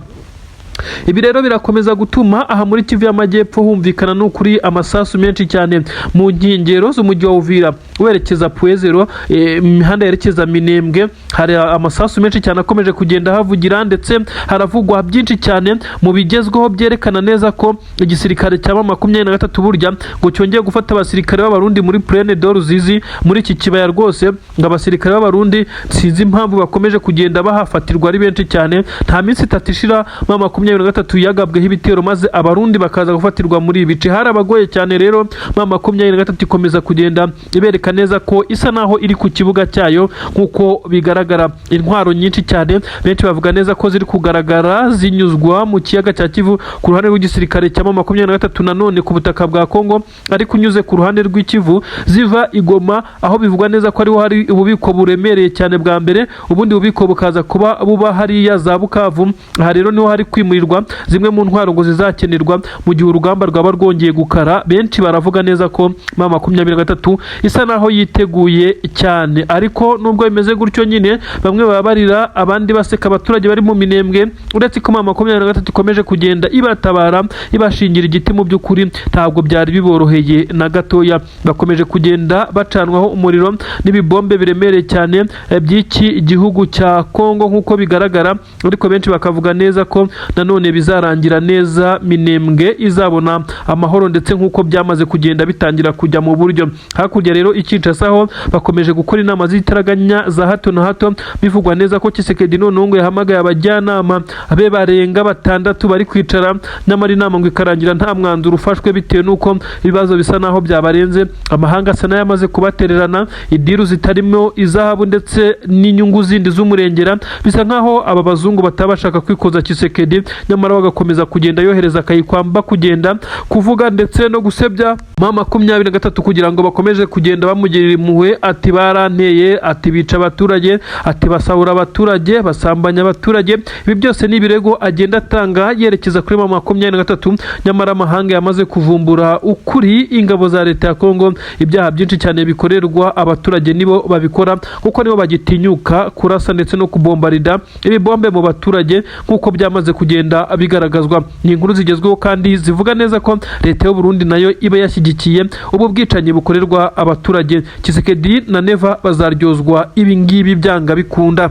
Ibi rero birakomeza gutuma aha muri Kivu y'Amajyepfo humvikana n'ukuri amasasu menshi cyane mu nkengero z'umujyi wa Uvira werekeza Puezero, imihanda yerekeza Minembwe. Hari amasasu menshi cyane akomeje kugenda havugira, ndetse haravugwa byinshi cyane mu bigezweho byerekana neza ko igisirikare cya mama 23 burya ngo cyongeye gufata abasirikare b'abarundi muri Plaine de Ruzizi, muri iki kibaya rwose. Ngo abasirikare b'abarundi sinzi impamvu bakomeje kugenda bahafatirwa ari benshi cyane. Nta minsi 3 ishira mama 23 yagabweho ibitero maze abarundi bakaza gufatirwa muri ibice. Harabagoye cyane rero mama 23 ikomeza kugenda ibereka neza ko isa naho iri ku kibuga cyayo nkuko bigaragara. Intwaro nyinshi cyane benshi bavuga neza ko ziri kugaragara zinyuzwa mu kiyaga cya Kivu ku ruhande rw'igisirikare cya mama 23, nanone ku butaka bwa Kongo ariko unyuze ku ruhande rw'Ikivu ziva Igoma, aho bivugwa neza ko ariho hari ububiko buremereye cyane bwa mbere, ubundi bubiko bukaza kuba buba hariya za Bukavu. Aha rero niho hari kwimurirwa zimwe mu ntwaro ngo zizakenerwa mu gihe urugamba rwaba rwongeye gukara. Benshi baravuga neza ko mama 23 isa naho yiteguye cyane, ariko nubwo bimeze gutyo nyine bamwe babarira abandi baseka abaturage bari mu Minembwe, uretse ko mama 23 ikomeje kugenda ibatabara ibashingira igiti. Mu by'ukuri ntabwo byari biboroheye na gatoya, bakomeje kugenda bacanwaho umuriro n'ibibombe biremereye cyane by'iki gihugu cya Kongo nkuko bigaragara, ariko benshi bakavuga neza ko nanone bizarangira neza, Minembwe izabona amahoro ndetse nkuko byamaze kugenda bitangira kujya mu buryo. Hakurya rero Kinshasa bakomeje gukora inama z'itaraganya za hato na hato, bivugwa neza ko Tshisekedi none ngo yahamagaye abajyanama abe barenga 6 bari kwicara n'amari inama ngo ikarangira nta mwanzuro ufashwe, bitewe nuko ibibazo bisa naho byabarenze. Amahanga sana yamaze kubatererana, idiru zitarimo izahabu ndetse n'inyungu zindi z'umurengera, bisa nkaho aba bazungu batabashaka kwikoza Tshisekedi nyamara bagakomeza kugenda yohereza akayikwamba kugenda kuvuga ndetse no gusebya M23 kugira ngo bakomeje kugenda bamugirira impuhwe, ati baranteye, ati bica abaturage, ati basahura abaturage, basambanya abaturage. Ibi byose ni ibirego agenda atanga yerekeza kuri M23, nyamara amahanga yamaze kuvumbura ukuri ingabo za leta ya Kongo ibyaha byinshi cyane bikorerwa abaturage nibo babikora, kuko nibo bagitinyuka kurasa ndetse no kubombarida ibibombe mu baturage kuko byamaze kugenda bigaragazwa. Ni inkuru zigezweho kandi zivuga neza ko leta y'u Burundi nayo iba yashyigikiye ubu bwicanyi bukorerwa abaturage. Tshisekedi na Neva bazaryozwa ibi ngibi byanga bikunda.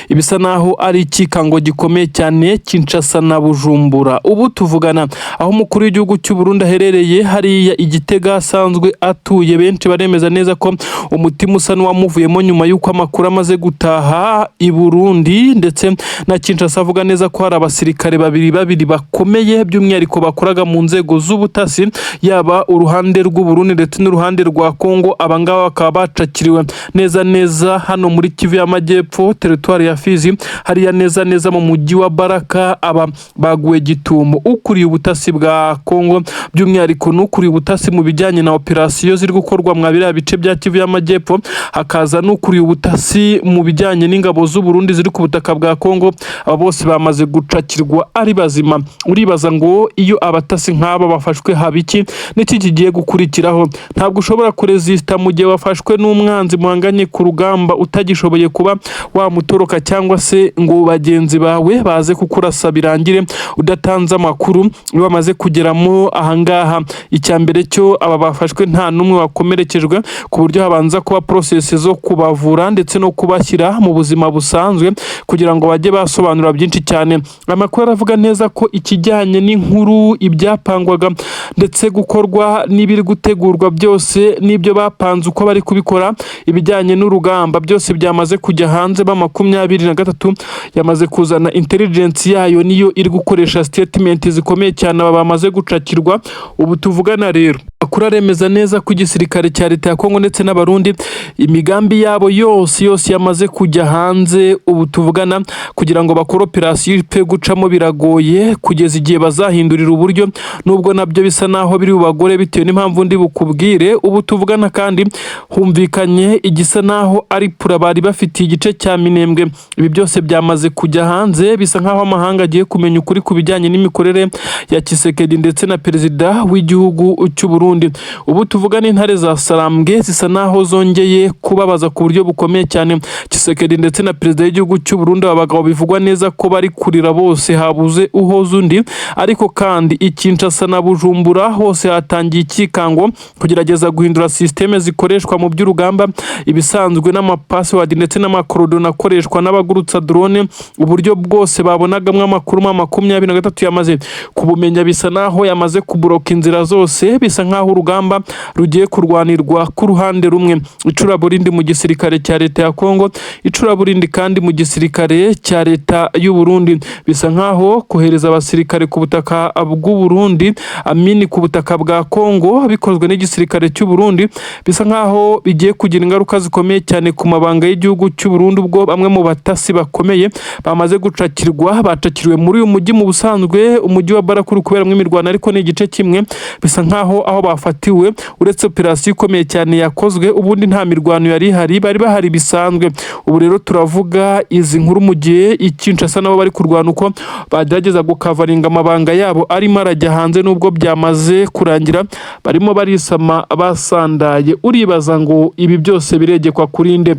Ibisa naho ari ikikango gikomeye cyane Kinshasa na Bujumbura. Ubu tuvugana aho umukuru w'igihugu cy'u Burundi aherereye hariya Igitega asanzwe atuye, benshi baremeza neza ko umutima usa n'uwamuvuyemo nyuma y'uko amakuru amaze gutaha i Burundi, ndetse na Kinshasa avuga neza ko hari abasirikare babiri bakomeye by'umwihariko bakoraga mu nzego z'ubutasi, yaba uruhande rw'u Burundi ndetse n'uruhande rwa Kongo. Abangaba bakaba bacakiriwe neza hano muri Kivu y'Amajyepfo, teritwari ya Fizi, hariya neza mu mujyi wa Baraka. Aba baguwe gitumo ukuriye ubutasi bwa Kongo, by'umwihariko n'ukuriye ubutasi mu bijyanye na operasiyo ziri gukorwa mu biriya bice bya Kivu y'Amajyepfo, hakaza n'ukuriye ubutasi mu bijyanye n'ingabo z'u Burundi ziri ku butaka bwa Kongo. Aba bose bamaze gucakirwa ari bazima. Uribaza ngo iyo abatasi nk'aba bafashwe habiki n'iki kigiye gukurikiraho? Ntabwo ushobora kurezista mu gihe wafashwe n'umwanzi muhanganye ku rugamba utagishoboye kuba wamutoroka, cyangwa se ngo bagenzi bawe baze kukurasa birangire udatanze amakuru. Iyo bamaze kugeramo ahangaha, icya mbere cyo aba bafashwe nta numwe wakomerekejwe, ku buryo habanza kuba process zo kubavura ndetse no kubashyira mu buzima busanzwe kugira ngo bajye basobanura byinshi cyane. Amakuru aravuga neza ko ikijyanye n'inkuru, ibyapangwaga ndetse gukorwa n'ibiri gutegurwa byose n'ibyo bapanze uko bari kubikora, ibijyanye n'urugamba byose byamaze kujya hanze. M23 yamaze kuzana intelligence yayo, niyo iri gukoresha statement zikomeye cyane aba bamaze gucakirwa. Ubu tuvugana rero akura aremeza neza ku gisirikare cya leta ya Kongo ndetse n'abarundi imigambi yabo yose yamaze kujya hanze. Ubu tuvugana kugira ngo bakore operasiyo pe gucamo biragoye kugeza igihe bazahindurira uburyo, nubwo nabyo bisa naho biri bubagore bitewe n'impamvu ndi bukubwire. Ubu tuvugana kandi humvikanye igisa naho ari pura bari bafitiye igice cya Minembwe. Ibi byose byamaze kujya hanze, bisa nkaho amahanga agiye kumenya ukuri ku bijyanye n'imikorere ya Tshisekedi ndetse na perezida w'igihugu cy'u Burundi. Ubu tuvugana intare za Sarambwe zisa naho zongeye kubabaza ku buryo bukomeye cyane Tshisekedi ndetse na perezida w'igihugu cy'u Burundi. Abagabo bivugwa neza ko bari kurira bose, habuze uhoza undi. Ariko kandi Kinshasa na Bujumbura hose hatangiye ikikango kugerageza guhindura systeme zikoreshwa mu by'urugamba, ibisanzwe n'amapassword ndetse n'amakorodona akoreshwa n'abagurutsa drone. Uburyo bwose babonagamo amakuru M23 yamaze kubumenya, bisa naho yamaze kubloka inzira zose. Bisa nkaho urugamba rugiye kurwanirwa ku ruhande rumwe. Icuraburindi mu gisirikare cya leta ya Kongo, icuraburindi kandi mu gisirikare cya leta y'u Burundi. Bisa nkaho kohereza abasirikare ku butaka bw'u Burundi, amini ku butaka bwa Kongo, bikozwe n'igisirikare cy'u Burundi, bisa nkaho bigiye kugira ingaruka zikomeye cyane ku mabanga y'igihugu cy'u Burundi. Ubwo bamwe mu batasi bakomeye bamaze gucakirwa, bacakiriwe muri uyu mujyi. Mu busanzwe umujyi wa Barakuru kuberamo imirwano, ariko ni igice kimwe. Bisa nkaho aho bafatiwe, uretse operasiyo ikomeye cyane yakozwe, ubundi nta mirwano yari ihari, bari bahari bisanzwe. Ubu rero turavuga izi nkuru mu gihe Kinshasa nabo bari kurwana uko bagerageza gukavaringa amabanga yabo arimo arajya hanze, nubwo byamaze kurangira barimo barisama basandaye. Uribaza ngo ibi byose biregekwa kurinde?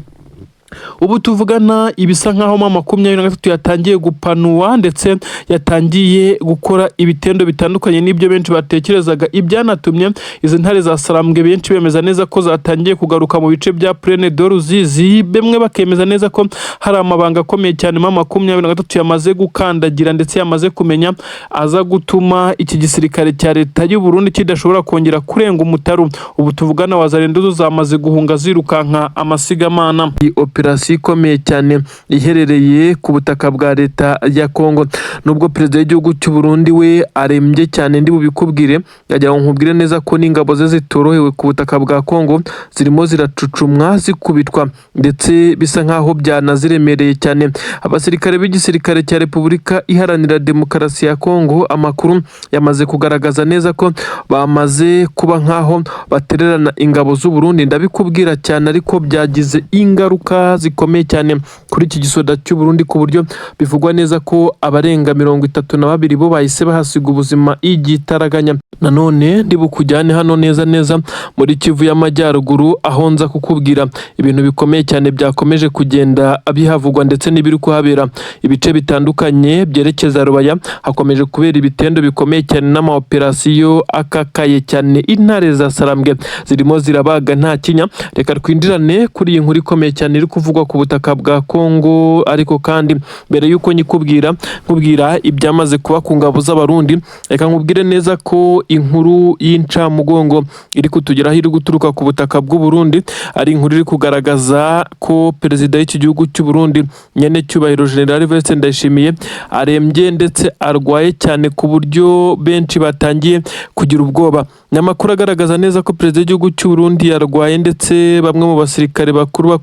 Ubu tuvugana ibisa nkaho M23 yatangiye gupanua ndetse yatangiye gukora ibitendo bitandukanye n'ibyo benshi batekerezaga. Ibyanatumye izi ntare za Sarambwe benshi bemeza neza ko zatangiye kugaruka mu bice bya Plaine de Ruzizi, bemwe bakemeza neza ko hari amabanga akomeye cyane M23 yamaze gukandagira ndetse yamaze kumenya, aza gutuma iki gisirikare cya leta y'u Burundi kidashobora kongera kurenga umutaru. Ubu tuvugana wazarendo zamaze guhunga zirukanka amasigamana. operasiyo ikomeye cyane iherereye ku butaka bwa leta ya Kongo. Nubwo perezida w'igihugu cy'u Burundi we arembye cyane, ndi bubikubwire, yagira ngo nkubwire neza ko n'ingabo ze zitorohewe ku butaka bwa Kongo zirimo ziracucumwa zikubitwa, ndetse bisa nkaho byanaziremereye cyane. Abasirikare b'igisirikare cya Repubulika Iharanira Demokarasi ya Kongo, amakuru yamaze kugaragaza neza ko bamaze kuba nkaho batererana ingabo z'u Burundi. Ndabikubwira cyane, ariko byagize ingaruka zikomeye cyane kuri iki gisoda cy'u Burundi, ku buryo bivugwa neza ko abarenga 32 bo bahise bahasiga ubuzima igitaraganya. Nanone ndi bukujyane hano neza muri Kivu y'Amajyaruguru, aho nza kukubwira ibintu bikomeye cyane byakomeje kugenda bihavugwa ndetse n'ibiri kuhabera. Ibice bitandukanye byerekeza Rubaya hakomeje kubera ibitendo bikomeye cyane n'amaoperasiyo akakaye cyane. Intare za Sarambwe zirimo zirabaga nta kinya. Reka twinjirane kuri iyi nkuru ikomeye cyane iri kuvugwa ku butaka bwa Kongo, ariko kandi mbere yuko nkubwira ibyamaze kuba ku ngabo z'Abarundi, reka nkubwire neza ko inkuru y'incamugongo iri kutugeraho iri guturuka ku butaka bw'u Burundi ari inkuru iri kugaragaza ko perezida w'iki gihugu cy'u Burundi nyene cyubahiro General Evariste Ndayishimiye arembye ndetse arwaye cyane, ku buryo benshi batangiye kugira ubwoba. Nyamakuru agaragaza neza ko perezida w'igihugu cy'u Burundi yarwaye, ndetse bamwe mu basirikare bakuru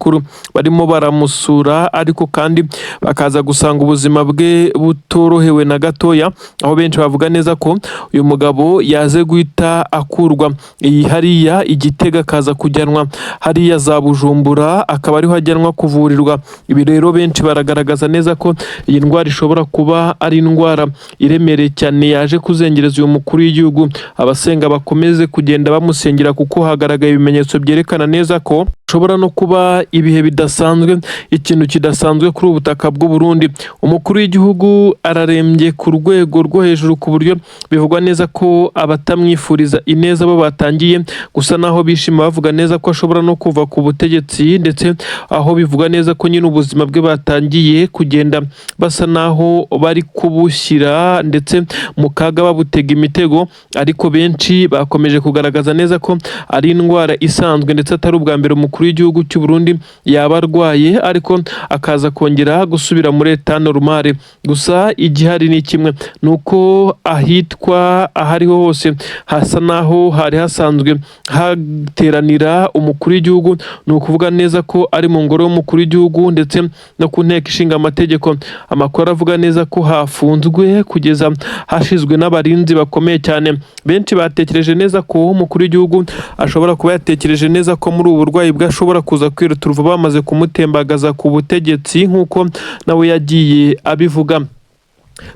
barimo baramusura, ariko kandi bakaza gusanga ubuzima bwe butorohewe na gatoya, aho benshi bavuga neza ko uyu mugabo yaze guhita akurwa hariya Igitega, akaza kujyanwa hariya za Bujumbura, akaba ariho ajyanwa kuvurirwa. Ibi rero benshi baragaragaza neza ko iyi ndwara ishobora kuba ari indwara iremereye cyane yaje kuzengereza uyu mukuru w'igihugu. Abasenga bakomeze kugenda bamusengera, kuko hagaragaye ibimenyetso byerekana neza ko ushobora no kuba ibihe bidasanzwe, ikintu kidasanzwe kuri ubutaka bw'u Burundi. Umukuru w'igihugu ararembye ku rwego rwo hejuru, ku buryo bivugwa neza ko abatamwifuriza ineza bo batangiye gusa naho bishima, bavuga neza ko ashobora no kuva ku butegetsi, ndetse aho bivuga neza ko nyine ubuzima bwe batangiye kugenda basa naho bari kubushyira ndetse mu kaga, babutega imitego. Ariko benshi bakomeje kugaragaza neza ko ari indwara isanzwe, ndetse atari ubwa mbere umukuru w'igihugu cy'u Burundi yaba arwaye ariko akaza kongera gusubira muri etat normale. Gusa igihari ni kimwe, nuko ahitwa ahariho hose hasa naho hari hasanzwe hateranira umukuru w'igihugu, ni ukuvuga neza ko ari mu ngoro y'umukuru w'igihugu ndetse no ku nteko ishinga amategeko. Amakuru avuga neza ko hafunzwe kugeza hashizwe n'abarinzi bakomeye cyane. Benshi batekereje neza ko umukuru w'igihugu ashobora kuba yatekereje neza ko muri ubu burwayi bwe ashobora kuza kwiruturuva bamaze kumutembagaza ku butegetsi, nk'uko nawe yagiye abivuga.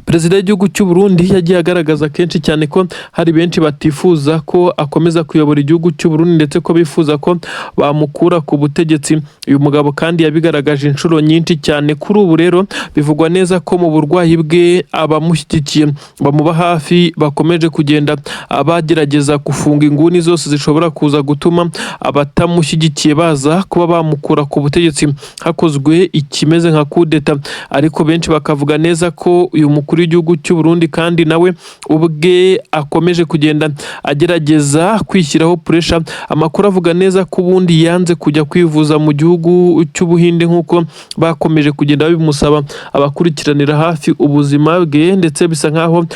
Perezida w'igihugu cy'u Burundi yagiye agaragaza kenshi cyane ko hari benshi batifuza ko akomeza kuyobora igihugu cy'u Burundi, ndetse ko bifuza ko bamukura ku butegetsi. Uyu mugabo kandi yabigaragaje inshuro nyinshi cyane. Kuri ubu rero bivugwa neza ko mu burwayi bwe abamushyigikiye bamuba hafi bakomeje kugenda abagerageza gufunga inguni zose zishobora kuza gutuma abatamushyigikiye baza kuba bamukura ku butegetsi hakozwe ikimeze nka kudeta. Ariko benshi bakavuga neza ko uyu umukuru w'igihugu cy'u Burundi kandi nawe ubwe akomeje kugenda agerageza kwishyiraho pressure. Amakuru avuga neza ko ubundi yanze kujya kwivuza mu gihugu cy'Ubuhinde, nk'uko bakomeje kugenda bimusaba abakurikiranira hafi ubuzima bwe, ndetse bisa nkaho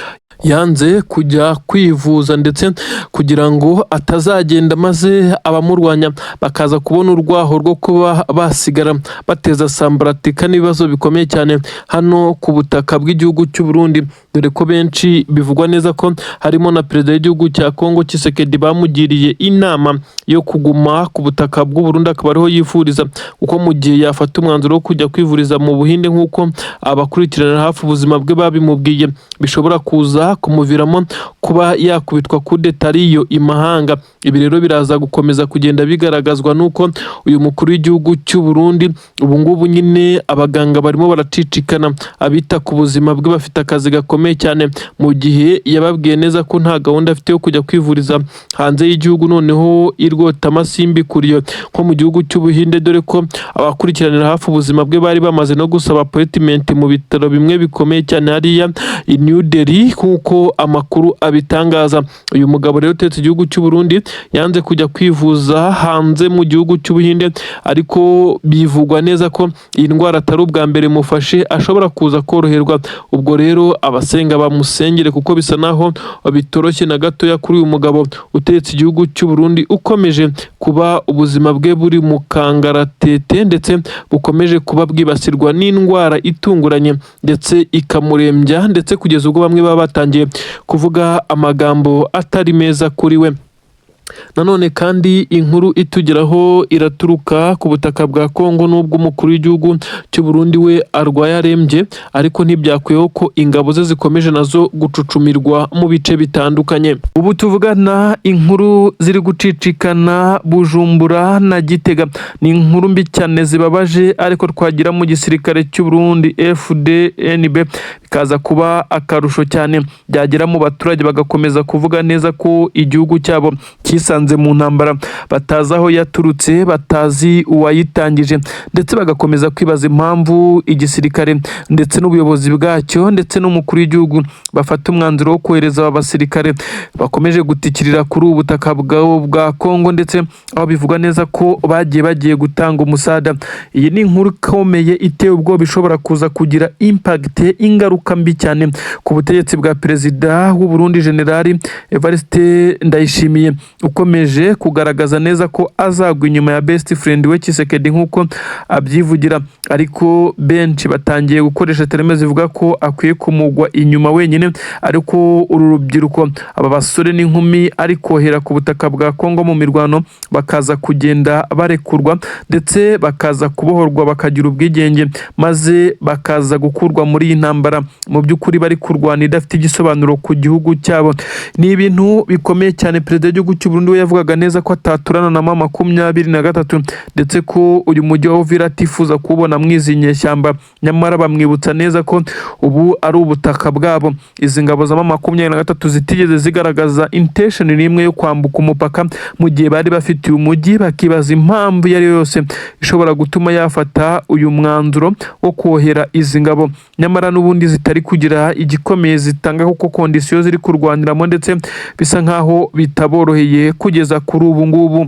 yanze kujya kwivuza ndetse kugira ngo atazagenda maze abamurwanya bakaza kubona urwaho rwo kuba basigara bateza sambaratika n'ibibazo bikomeye cyane hano ku butaka bw'igihugu cy'u Burundi, dore ko benshi bivugwa neza ko harimo na perezida w'igihugu cya Kongo Tshisekedi bamugiriye inama yo kuguma ku butaka bw'u Burundi, akaba ariho yifuriza uko mu gihe yafata umwanzuro wo kujya kwivuriza mu Buhinde, nk'uko abakurikiranira hafi ubuzima bwe babimubwiye, bishobora kuza kumuviramo kuba yakubitwa kudeta ariyo imahanga. Ibi rero biraza gukomeza kugenda bigaragazwa nuko uyu mukuru w'igihugu cy'u Burundi ubu ngubu nyine abaganga barimo baracicikana, abita ku buzima bwe bafite akazi gakomeye cyane, mu gihe yababwiye neza ko nta gahunda afite yo kujya kwivuriza hanze y'igihugu, noneho irwota amasimbi kuriyo nko mu gihugu cy'Ubuhinde, dore ko abakurikiranira hafi ubuzima bwe bari bamaze no gusaba appointment mu bitaro bimwe bikomeye cyane hariya i New Delhi, nk'uko amakuru abitangaza. Uyu mugabo rero utetse igihugu cy'u Burundi yanze kujya kwivuza hanze mu gihugu cy'Ubuhinde, ariko bivugwa neza ko iyi ndwara atari ubwa mbere mufashe, ashobora kuza koroherwa. Ubwo rero abasenga bamusengere kuko bisa naho bitoroshye na gatoya kuri uyu mugabo utetse igihugu cy'u Burundi, ukomeje kuba ubuzima bwe buri mu kangaratete ndetse bukomeje kuba bwibasirwa n'indwara itunguranye ndetse ikamurembya, ndetse kugeza ubwo bamwe baba batangiye kuvuga amagambo atari meza kuri we. Nanone kandi inkuru itugeraho iraturuka ku butaka bwa Kongo, n'ubwo umukuru w'igihugu cy'u Burundi we arwaye arembye, ariko ntibyakwiyeho ko ingabo ze zikomeje nazo gucucumirwa mu bice bitandukanye. Ubu tuvugana inkuru ziri gucicikana Bujumbura na Gitega, ni inkuru mbi cyane zibabaje, ariko twagira mu gisirikare cy'u Burundi FDNB bikaza kuba akarusho cyane, byagera mu baturage bagakomeza kuvuga neza ko igihugu cyabo kisanze mu ntambara, batazi aho yaturutse, batazi uwayitangije, ndetse bagakomeza kwibaza impamvu igisirikare ndetse n'ubuyobozi bwacyo ndetse n'umukuru w'igihugu bafata umwanzuro wo kohereza aba basirikare bakomeje gutikirira kuri ubu butaka bwa Kongo, ndetse aho bivugwa neza ko bagiye gutanga umusada. Iyi ni inkuru ikomeye iteye ubwoba, ishobora kuza kugira impact, ingaruka mbi cyane ku butegetsi bwa perezida w'u Burundi General Evariste Ndayishimiye, ukomeje kugaragaza neza ko azagwa inyuma ya best friend we Tshisekedi nk'uko abyivugira, ariko benshi batangiye gukoresha terime zivuga ko akwiye kumugwa inyuma wenyine, ariko uru rubyiruko, aba basore n'inkumi ari kohera ku butaka bwa Kongo mu mirwano, bakaza kugenda barekurwa ndetse bakaza kubohorwa, bakagira ubwigenge, maze bakaza gukurwa muri iyi ntambara mu by'ukuri bari kurwana idafite igisobanuro ku gihugu cyabo. Ni ibintu bikomeye cyane. Perezida w'igihugu cy'u Burundi we yavugaga neza ko ataturana na M23 ndetse ko uyu mujyi wa Uvira atifuza kubona mwizi nyeshyamba, nyamara bamwibutsa neza ko ubu ari ubutaka bwabo. Izi ngabo za M23 zitigeze zigaragaza intention n'imwe yo kwambuka umupaka mu gihe bari bafitiye umujyi, bakibaza impamvu iyo ari yo yose ishobora gutuma yafata uyu mwanzuro wo kohereza izi ngabo, nyamara n'ubundi zitari kugira igikomeye zitanga kuko kondisiyo ziri kurwaniramo ndetse bisa nkaho bitaboroheye kugeza kuri ubu ngubu.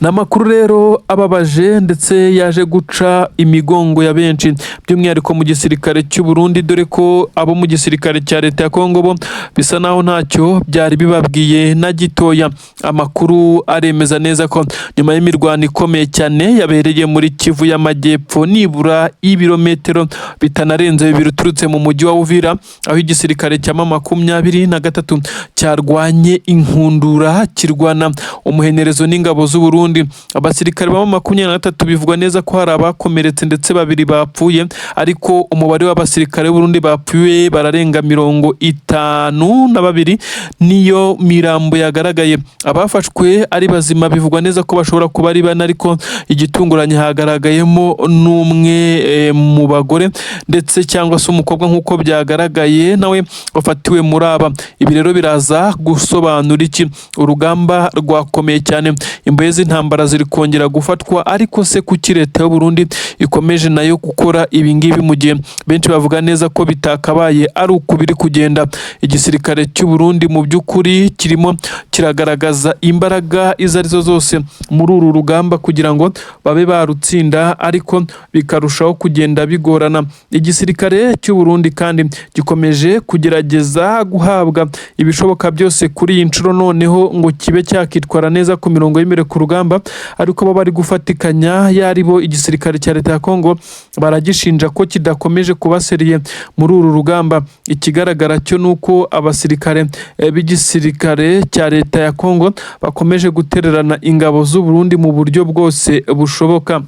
N'amakuru rero ababaje ndetse yaje guca imigongo ya benshi, by'umwihariko mu gisirikare cy'u Burundi, dore ko abo mu gisirikare cya leta ya Kongo bo bisa naho ntacyo byari bibabwiye na gitoya. Amakuru aremeza neza ko nyuma y'imirwano ikomeye cyane yabereye muri Kivu y'Amajyepfo, nibura ibirometero bitanarenze bibiri uturutse mu mujyi wa Uvira, aho igisirikare cya M23 cyarwanye inkundura kirwana umuhenerezo n'ingabo z'u Burundi. Abasirikare ba M23 bivugwa neza ko hari abakomeretse ndetse babiri bapfuye, ariko umubare w'abasirikare b'u Burundi bapfuye bararenga 52 niyo mirambo yagaragaye. Abafashwe ari bazima bivugwa neza ko bashobora kuba ari bane, ariko igitunguranye hagaragayemo n'umwe mu bagore ndetse cyangwa se umukobwa nk'uko byagaragaye nawe wafatiwe muri aba. Ibi rero biraza gusobanura iki? Urugamba rwakomeye cyane, imbohe z'intambara ziri kongera gufatwa, ariko se kuki leta y'u Burundi ikomeje nayo gukora ibi ngibi mu gihe benshi bavuga neza ko bitakabaye ari uko biri kugenda? Igisirikare cy'u Burundi mu by'ukuri kirimo kiragaragaza imbaraga izo arizo zose muri uru rugamba kugira ngo babe barutsinda, ariko bikarushaho kugenda bigorana. Igisirikare cy'u Burundi kandi gikomeje kugerageza guhabwa ibishoboka byose kuri iyi nshuro, noneho ngo kibe cyakitwara neza ku mirongo y'imbere ku rugamba, ariko bo bari gufatikanya yari bo igisirikare cya leta ya Kongo baragishinja ko kidakomeje kubaseriye muri uru rugamba. Ikigaragara cyo nuko abasirikare b'igisirikare cya leta ya Kongo bakomeje gutererana ingabo z'u Burundi mu buryo bwose bushoboka.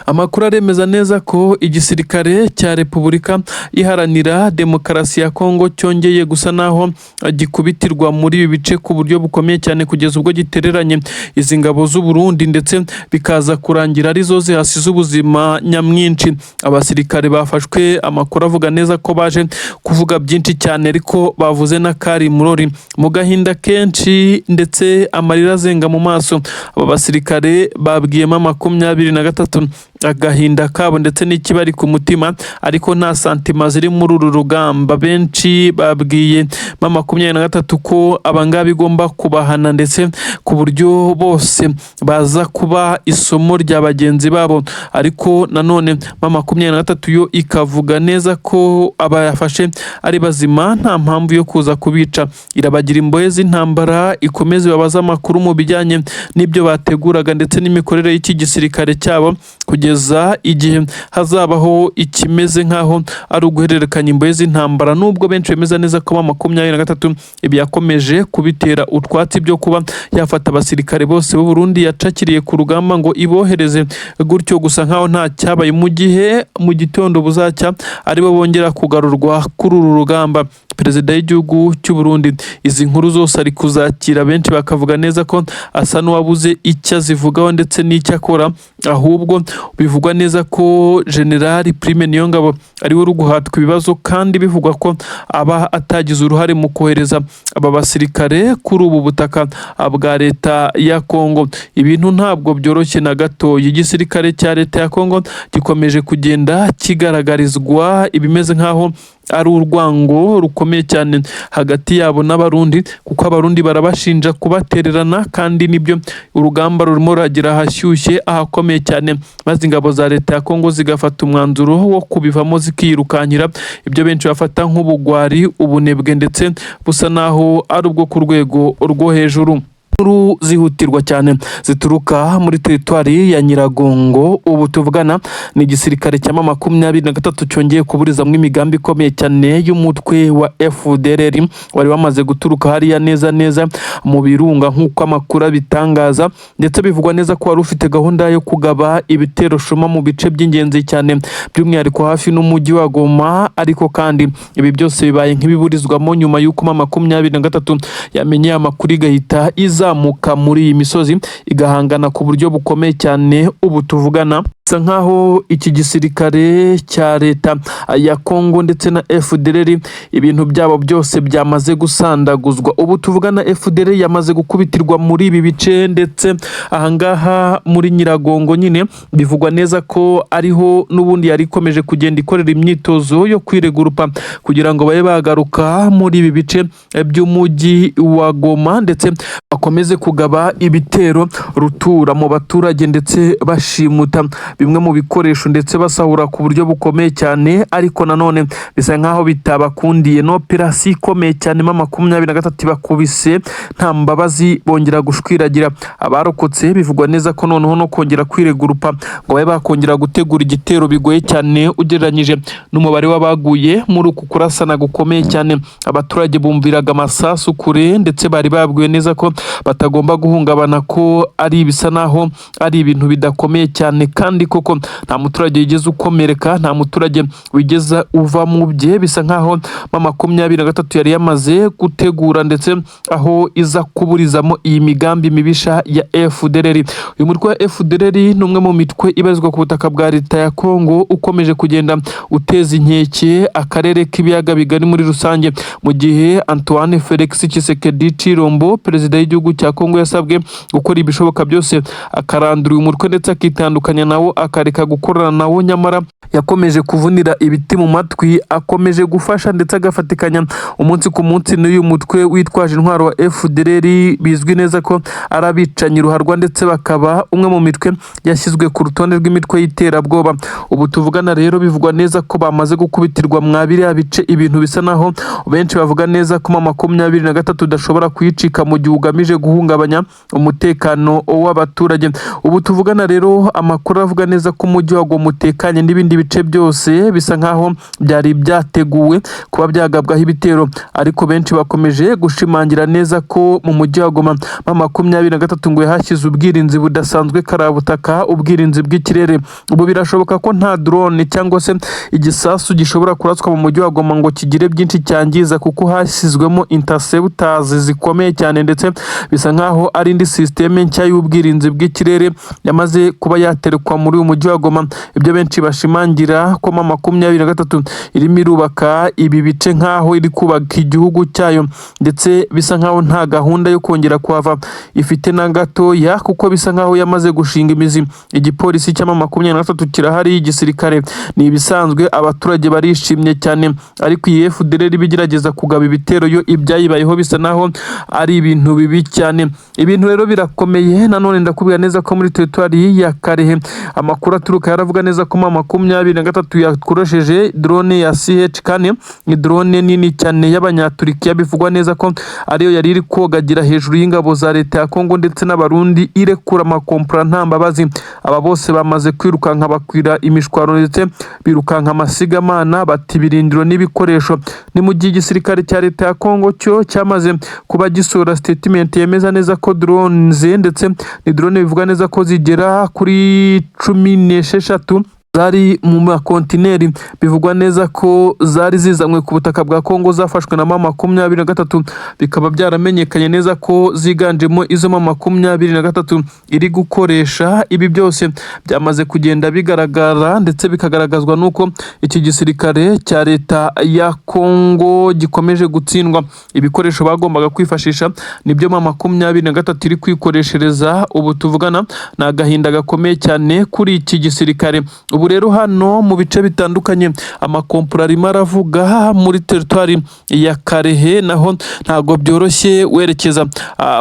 Amakuru aremeza neza ko igisirikare cya Repubulika Iharanira Demokarasi ya Kongo cyongeye gusa naho gikubitirwa muri ibi bice ku buryo bukomeye cyane, kugeza ubwo gitereranye izi ngabo z'u Burundi ndetse bikaza kurangira arizo zihasize ubuzima nyamwinshi. Abasirikare bafashwe, amakuru avuga neza ko baje kuvuga byinshi cyane, ariko bavuze na kari murori mu gahinda kenshi ndetse amarira azenga mu maso. Aba basirikare babwiye M23 agahinda kabo ndetse n'ikibari ku mutima, ariko nta santima ziri muri uru rugamba. Benshi babwiye M23 ko abangaba igomba kubahana ndetse ku buryo bose baza kuba isomo rya bagenzi babo, ariko nanone M23 yo ikavuga neza ko abayafashe ari bazima nta mpamvu yo kuza kubica. Irabagira imbohe z'intambara, ikomeze babaza amakuru mu bijyanye n'ibyo bateguraga ndetse n'imikorere y'iki gisirikare cyabo, kugeza igihe hazabaho ikimeze nkaho ari uguhererekanya imbohe z'intambara. Nubwo benshi bemeza neza ko M23 ibi yakomeje kubitera utwatsi byo kuba yafata abasirikare bose b'u Burundi yacakiriye ku rugamba ngo ibohereze gutyo gusa nkaho nta cyabaye, mu gihe mu gitondo buzacya aribo bongera kugarurwa kuri uru rugamba. Perezida w'igihugu cy'u Burundi izi nkuru zose ari kuzakira, benshi bakavuga neza ko asa n'uwabuze icyo azivugaho ndetse n'icyo akora, ahubwo bivugwa neza ko General Prime Niyongabo ari we uri guhatwa ibibazo, kandi bivugwa ko aba atagize uruhare mu kohereza aba basirikare kuri ubu butaka bwa leta ya Kongo. Ibintu ntabwo byoroshye na gato. Igisirikare cya leta ya Kongo gikomeje kugenda kigaragarizwa ibimeze nkaho ari urwango rukomeye cyane hagati yabo n'abarundi, kuko abarundi barabashinja kubatererana, kandi nibyo urugamba rurimo ruragira hashyushye ahakomeye cyane, maze ingabo za leta ya Kongo zigafata umwanzuro wo kubivamo zikirukankira ibyo benshi bafata nk'ubugwari, ubunebwe ndetse busa naho ari ubwo ku rwego rwo hejuru. Inkuru zihutirwa cyane zituruka muri teritwari ya Nyiragongo. Ubu tuvugana ni igisirikare cya M23 cyongeye kuburizamwo imigambi ikomeye cyane y'umutwe wa FDLR wari wamaze guturuka hariya neza mu birunga nk'uko amakuru bitangaza, ndetse bivugwa neza ko wari ufite gahunda yo kugaba ibitero shuma mu bice by'ingenzi cyane, by'umwihariko hafi n'umujyi wa Goma. Ariko kandi ibi byose bibaye nk'ibiburizwamo nyuma y'uko M23 yamenye amakuru igahita izamuka muri iyi misozi igahangana ku buryo bukomeye cyane. Ubu tuvugana bisa nkaho iki gisirikare cya leta ya Kongo ndetse na FDLR ibintu byabo byose byamaze gusandaguzwa. Ubu tuvugana FDLR yamaze gukubitirwa muri ibi bice, ndetse ahangaha muri Nyiragongo nyine bivugwa neza ko ariho n'ubundi yari ikomeje kugenda ikorera imyitozo yo kwiregurupa kugira ngo babe bagaruka muri ibi bice by'umujyi wa Goma, ndetse bakomeze kugaba ibitero rutura mu baturage ndetse bashimuta bimwe mu bikoresho ndetse basahura ku buryo bukomeye cyane. Ariko nanone bisa nkaho bitabakundiye, no operasi ikomeye cyane M23 bakubise nta mbabazi, bongera gushwiragira abarokotse. Bivugwa neza ko noneho no kongera kwiregurupa ngo babe bakongera gutegura igitero bigoye cyane ugereranyije n'umubare w'abaguye muri uku kurasana gukomeye cyane. Abaturage bumviraga amasasu kure, ndetse bari babwiwe neza ko batagomba guhungabana, ko ari bisa naho ari ibintu bidakomeye cyane, kandi koko nta muturage wigeze ukomereka, nta muturage wigeze uva mu bye. Bisa nkaho M23 yari yamaze gutegura ndetse aho iza kuburizamo iyi migambi mibisha ya FDLR. Uyu mutwe wa FDLR ni umwe mu mitwe ibarizwa ku butaka bwa leta ya Kongo, ukomeje kugenda uteza inkeke akarere k'ibiyaga bigari muri rusange, mu gihe Antoine Felix Tshisekedi Tshilombo, perezida w'igihugu cya Kongo, yasabwe gukora ibishoboka byose akarandura uyu mutwe ndetse akitandukanya nawo, akareka gukorana nawo. Nyamara yakomeje kuvunira ibiti mu matwi, akomeje gufasha ndetse agafatikanya umunsi ku munsi n'uyu mutwe witwaje intwaro wa FDLR. Bizwi neza ko ari abicanyi ruharwa, ndetse bakaba umwe mu mitwe yashyizwe ku rutonde rw'imitwe y'iterabwoba. Ubu tuvugana rero bivugwa neza ko bamaze gukubitirwa mwabiriya bice, ibintu bisa naho benshi bavuga neza ko M23 udashobora kuyicika mu gihe ugamije guhungabanya umutekano w'abaturage. Ubu tuvugana rero amakuru avuga neza ko umujyi wa Goma utekanye n'ibindi bice byose bisa nkaho byari byateguwe kuba byagabwaho ibitero, ariko benshi bakomeje gushimangira neza ko mu mujyi wa Goma M23 ngo yahashyize ubwirinzi budasanzwe karabutaka, ubwirinzi bw'ikirere. Ubu birashoboka ko nta drone cyangwa se igisasu gishobora kuraswa mu mujyi wa Goma ngo kigire byinshi cyangiza, kuko hashyizwemo interceptors zikomeye cyane, ndetse bisa nkaho ari indi systeme nshya y'ubwirinzi bw'ikirere yamaze kuba yaterekwa muri muri uyu mujyi wa Goma, ibyo benshi bashimangira ko M23 irimo irubaka ibi bice nk'aho iri kubaka igihugu cyayo, ndetse bisa nk'aho nta gahunda yo kongera kuhava ifite na gatoya, kuko bisa nk'aho yamaze gushinga imizi. Igipolisi cya M23 kirahari, igisirikare ni ibisanzwe, abaturage barishimye cyane, ariko iyi FDLR bigerageza kugaba ibitero yo ibyayibayeho bisa naho ari ibintu bibi cyane. Ibintu rero birakomeye. Nanone ndakubwira neza ko muri territoire ya Karehe amakuru aturuka yaravuga neza ko M23 yakoresheje drone ya CH4, ni drone nini cyane y'Abanyaturikiya, bivugwa neza ko ariyo yari iri kogagira hejuru y'ingabo za leta ya Kongo ndetse n'abarundi, irekura amakompra nta mbabazi. Aba bose bamaze kwirukanka bakwira imishwaro ndetse birukanka amasigamana, bati birindiro n'ibikoresho. Ni mu gihe igisirikare cya leta ya Kongo cyo cyamaze kuba gisura statement yemeza neza ko drones, ndetse ni drone bivuga neza ko zigera kuri 16 zari mu makontineri, bivugwa neza ko zari zizanywe ku butaka bwa Kongo, zafashwe na M23, bikaba byaramenyekanye neza ko ziganjemo izo M23 iri gukoresha. Ibi byose byamaze kugenda bigaragara, ndetse bikagaragazwa nuko iki gisirikare cya leta ya Kongo gikomeje gutsindwa. Ibikoresho bagombaga kwifashisha nibyo M23 iri kwikoreshereza. Ubu tuvugana na agahinda gakomeye cyane kuri iki gisirikare. Ubu rero hano mu bice bitandukanye amakompura arimo aravuga muri territoire ya Karehe, naho ntago byoroshye werekeza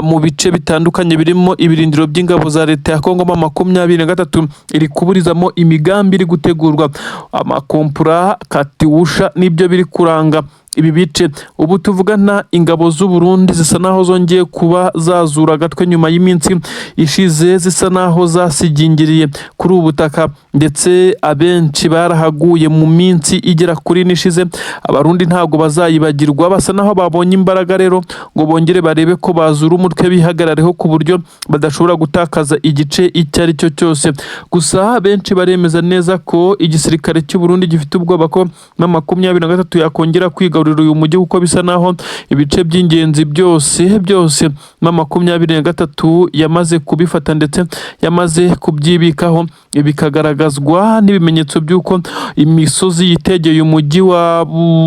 mu bice bitandukanye birimo ibirindiro by'ingabo za leta ya Kongo. M23 iri kuburizamo imigambi iri gutegurwa, amakompura katiwusha nibyo biri kuranga ibi bice. Ubu tuvugana ingabo z'u Burundi zisa naho zongeye kuba zazura agatwe nyuma y'iminsi ishize, zisa naho zasigingiriye kuri ubu butaka, ndetse abenshi barahaguye mu minsi igera kuri nishize. Abarundi ntago bazayibagirwa, basa naho babonye imbaraga rero ngo bongere barebe ko bazura umutwe bihagarareho ku buryo badashobora gutakaza igice icyo ari cyo cyose. Gusa benshi baremeza neza ko igisirikare cy'u Burundi gifite ubwoba ko M23 yakongera kwiga uyu mujyi, kuko bisa naho ibice by'ingenzi byose M23 yamaze kubifata ndetse yamaze kubyibikaho. Bikagaragazwa n'ibimenyetso by'uko imisozi yitegeye umujyi wa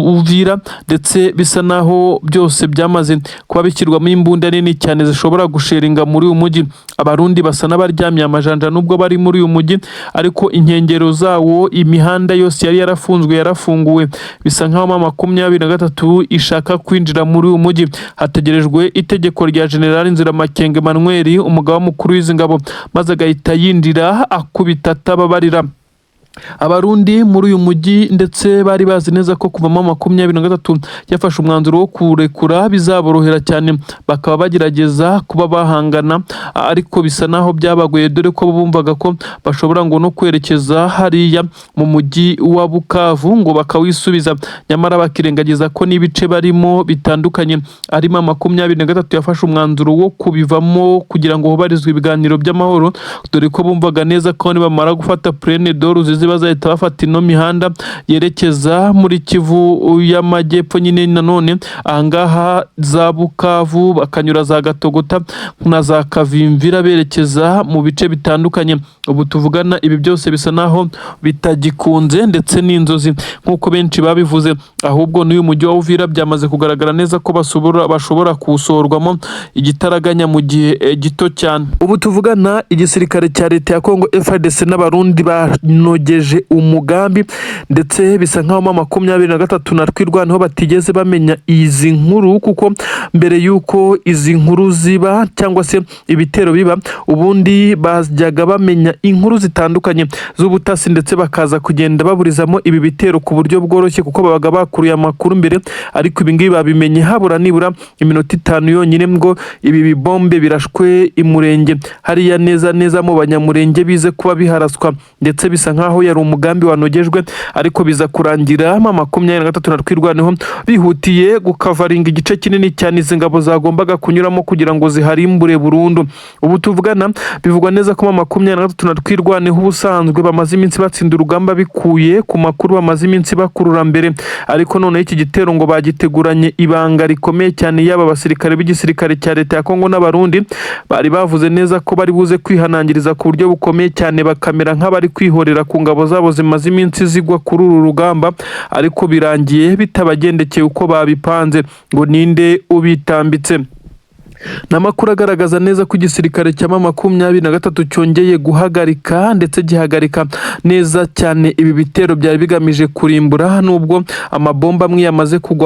Uvira, ndetse bisa naho byose byamaze kuba bishyirwamo imbunda nini cyane zishobora gusheringa muri uyu mujyi. Abarundi basa n'abaryamye amajanja nubwo bari muri uyu mujyi, ariko inkengero zawo imihanda yose yari yarafunguwe. Bisa nkaho M23 ishaka kwinjira muri uyu mujyi. Hategerejwe itegeko rya General Nziramakenge Emmanuel, umugaba mukuru w'izi ngabo, maze agahita yinjira akubita atababarira. Abarundi muri uyu mujyi ndetse bari bazi neza ko kuva M23 yafashe umwanzuro wo kurekura bizaborohera cyane, bakaba bagerageza kuba bahangana, ariko bisa naho byabagoye, dore ko bumvaga ko bashobora ngo no kwerekeza hariya mu mujyi wa Bukavu ngo bakawisubiza, nyamara bakirengagiza ko n'ibice barimo bitandukanye. Arimo M23 yafashe umwanzuro wo kubivamo kugira ngo hubarizwe ibiganiro by'amahoro, dore ko bumvaga neza ko nibamara gufata Plaine d'Or bazahita bafata ino mihanda yerekeza muri Kivu y'Amajyepfo nyine. Nanone ahangaha za Bukavu bakanyura za Gatogota na za Kavimvira berekeza mu bice bitandukanye. Ubu tuvugana ibi byose bisa naho bitagikunze, ndetse n'inzozi nk'uko benshi babivuze, ahubwo n'uyu mujyi wa Uvira byamaze kugaragara neza ko bashobora kuwusorwamo igitaraganya mu gihe gito cyane. Ubu tuvugana igisirikare cya leta ya Kongo FARDC n'abarundi banogeje umugambi, ndetse bisa nkaho M23 na twirwanaho batigeze bamenya izi nkuru, kuko mbere yuko izi nkuru ziba cyangwa se ibitero biba, ubundi bajyaga bamenya inkuru zitandukanye z'ubutasi, ndetse bakaza kugenda baburizamo ibi bitero ku buryo bworoshye, kuko babaga bakuruye amakuru mbere. Ariko ibi ngibi babimenye habura nibura iminota 5 yonyine ngo ibi bibombe birashwe imurenge hariya neza mu Banyamurenge bize kuba biharaswa, ndetse bisa nkaho yari umugambi wanogejwe ariko biza kurangira M23 na twirwaneho bihutiye gukavaringa igice kinini cyane izi ngabo zagombaga kunyuramo kugira ngo ziharimbure burundu. Ubu tuvugana bivugwa neza ko M23 na twirwaneho ubusanzwe bamaze iminsi batsinda urugamba bikuye ku makuru bamaze iminsi bakurura mbere, ariko none iki gitero ngo bagiteguranye ibanga rikomeye cyane yaba basirikare b'igisirikare cya leta ya Kongo n'abarundi bari bavuze neza ko bari buze kwihanangiriza ku buryo bukomeye cyane bakamera nk'abari kwihorera ku ngabo zabo zimaze iminsi zigwa kuri uru rugamba, ariko birangiye bitabagendekeye uko babipanze. Ngo ninde ubitambitse? Namakuru agaragaza neza ko igisirikare cya M23 cyongeye guhagarika ndetse gihagarika neza cyane ibi bitero byari bigamije kurimbura, nubwo amabomba amwe yamaze kugwa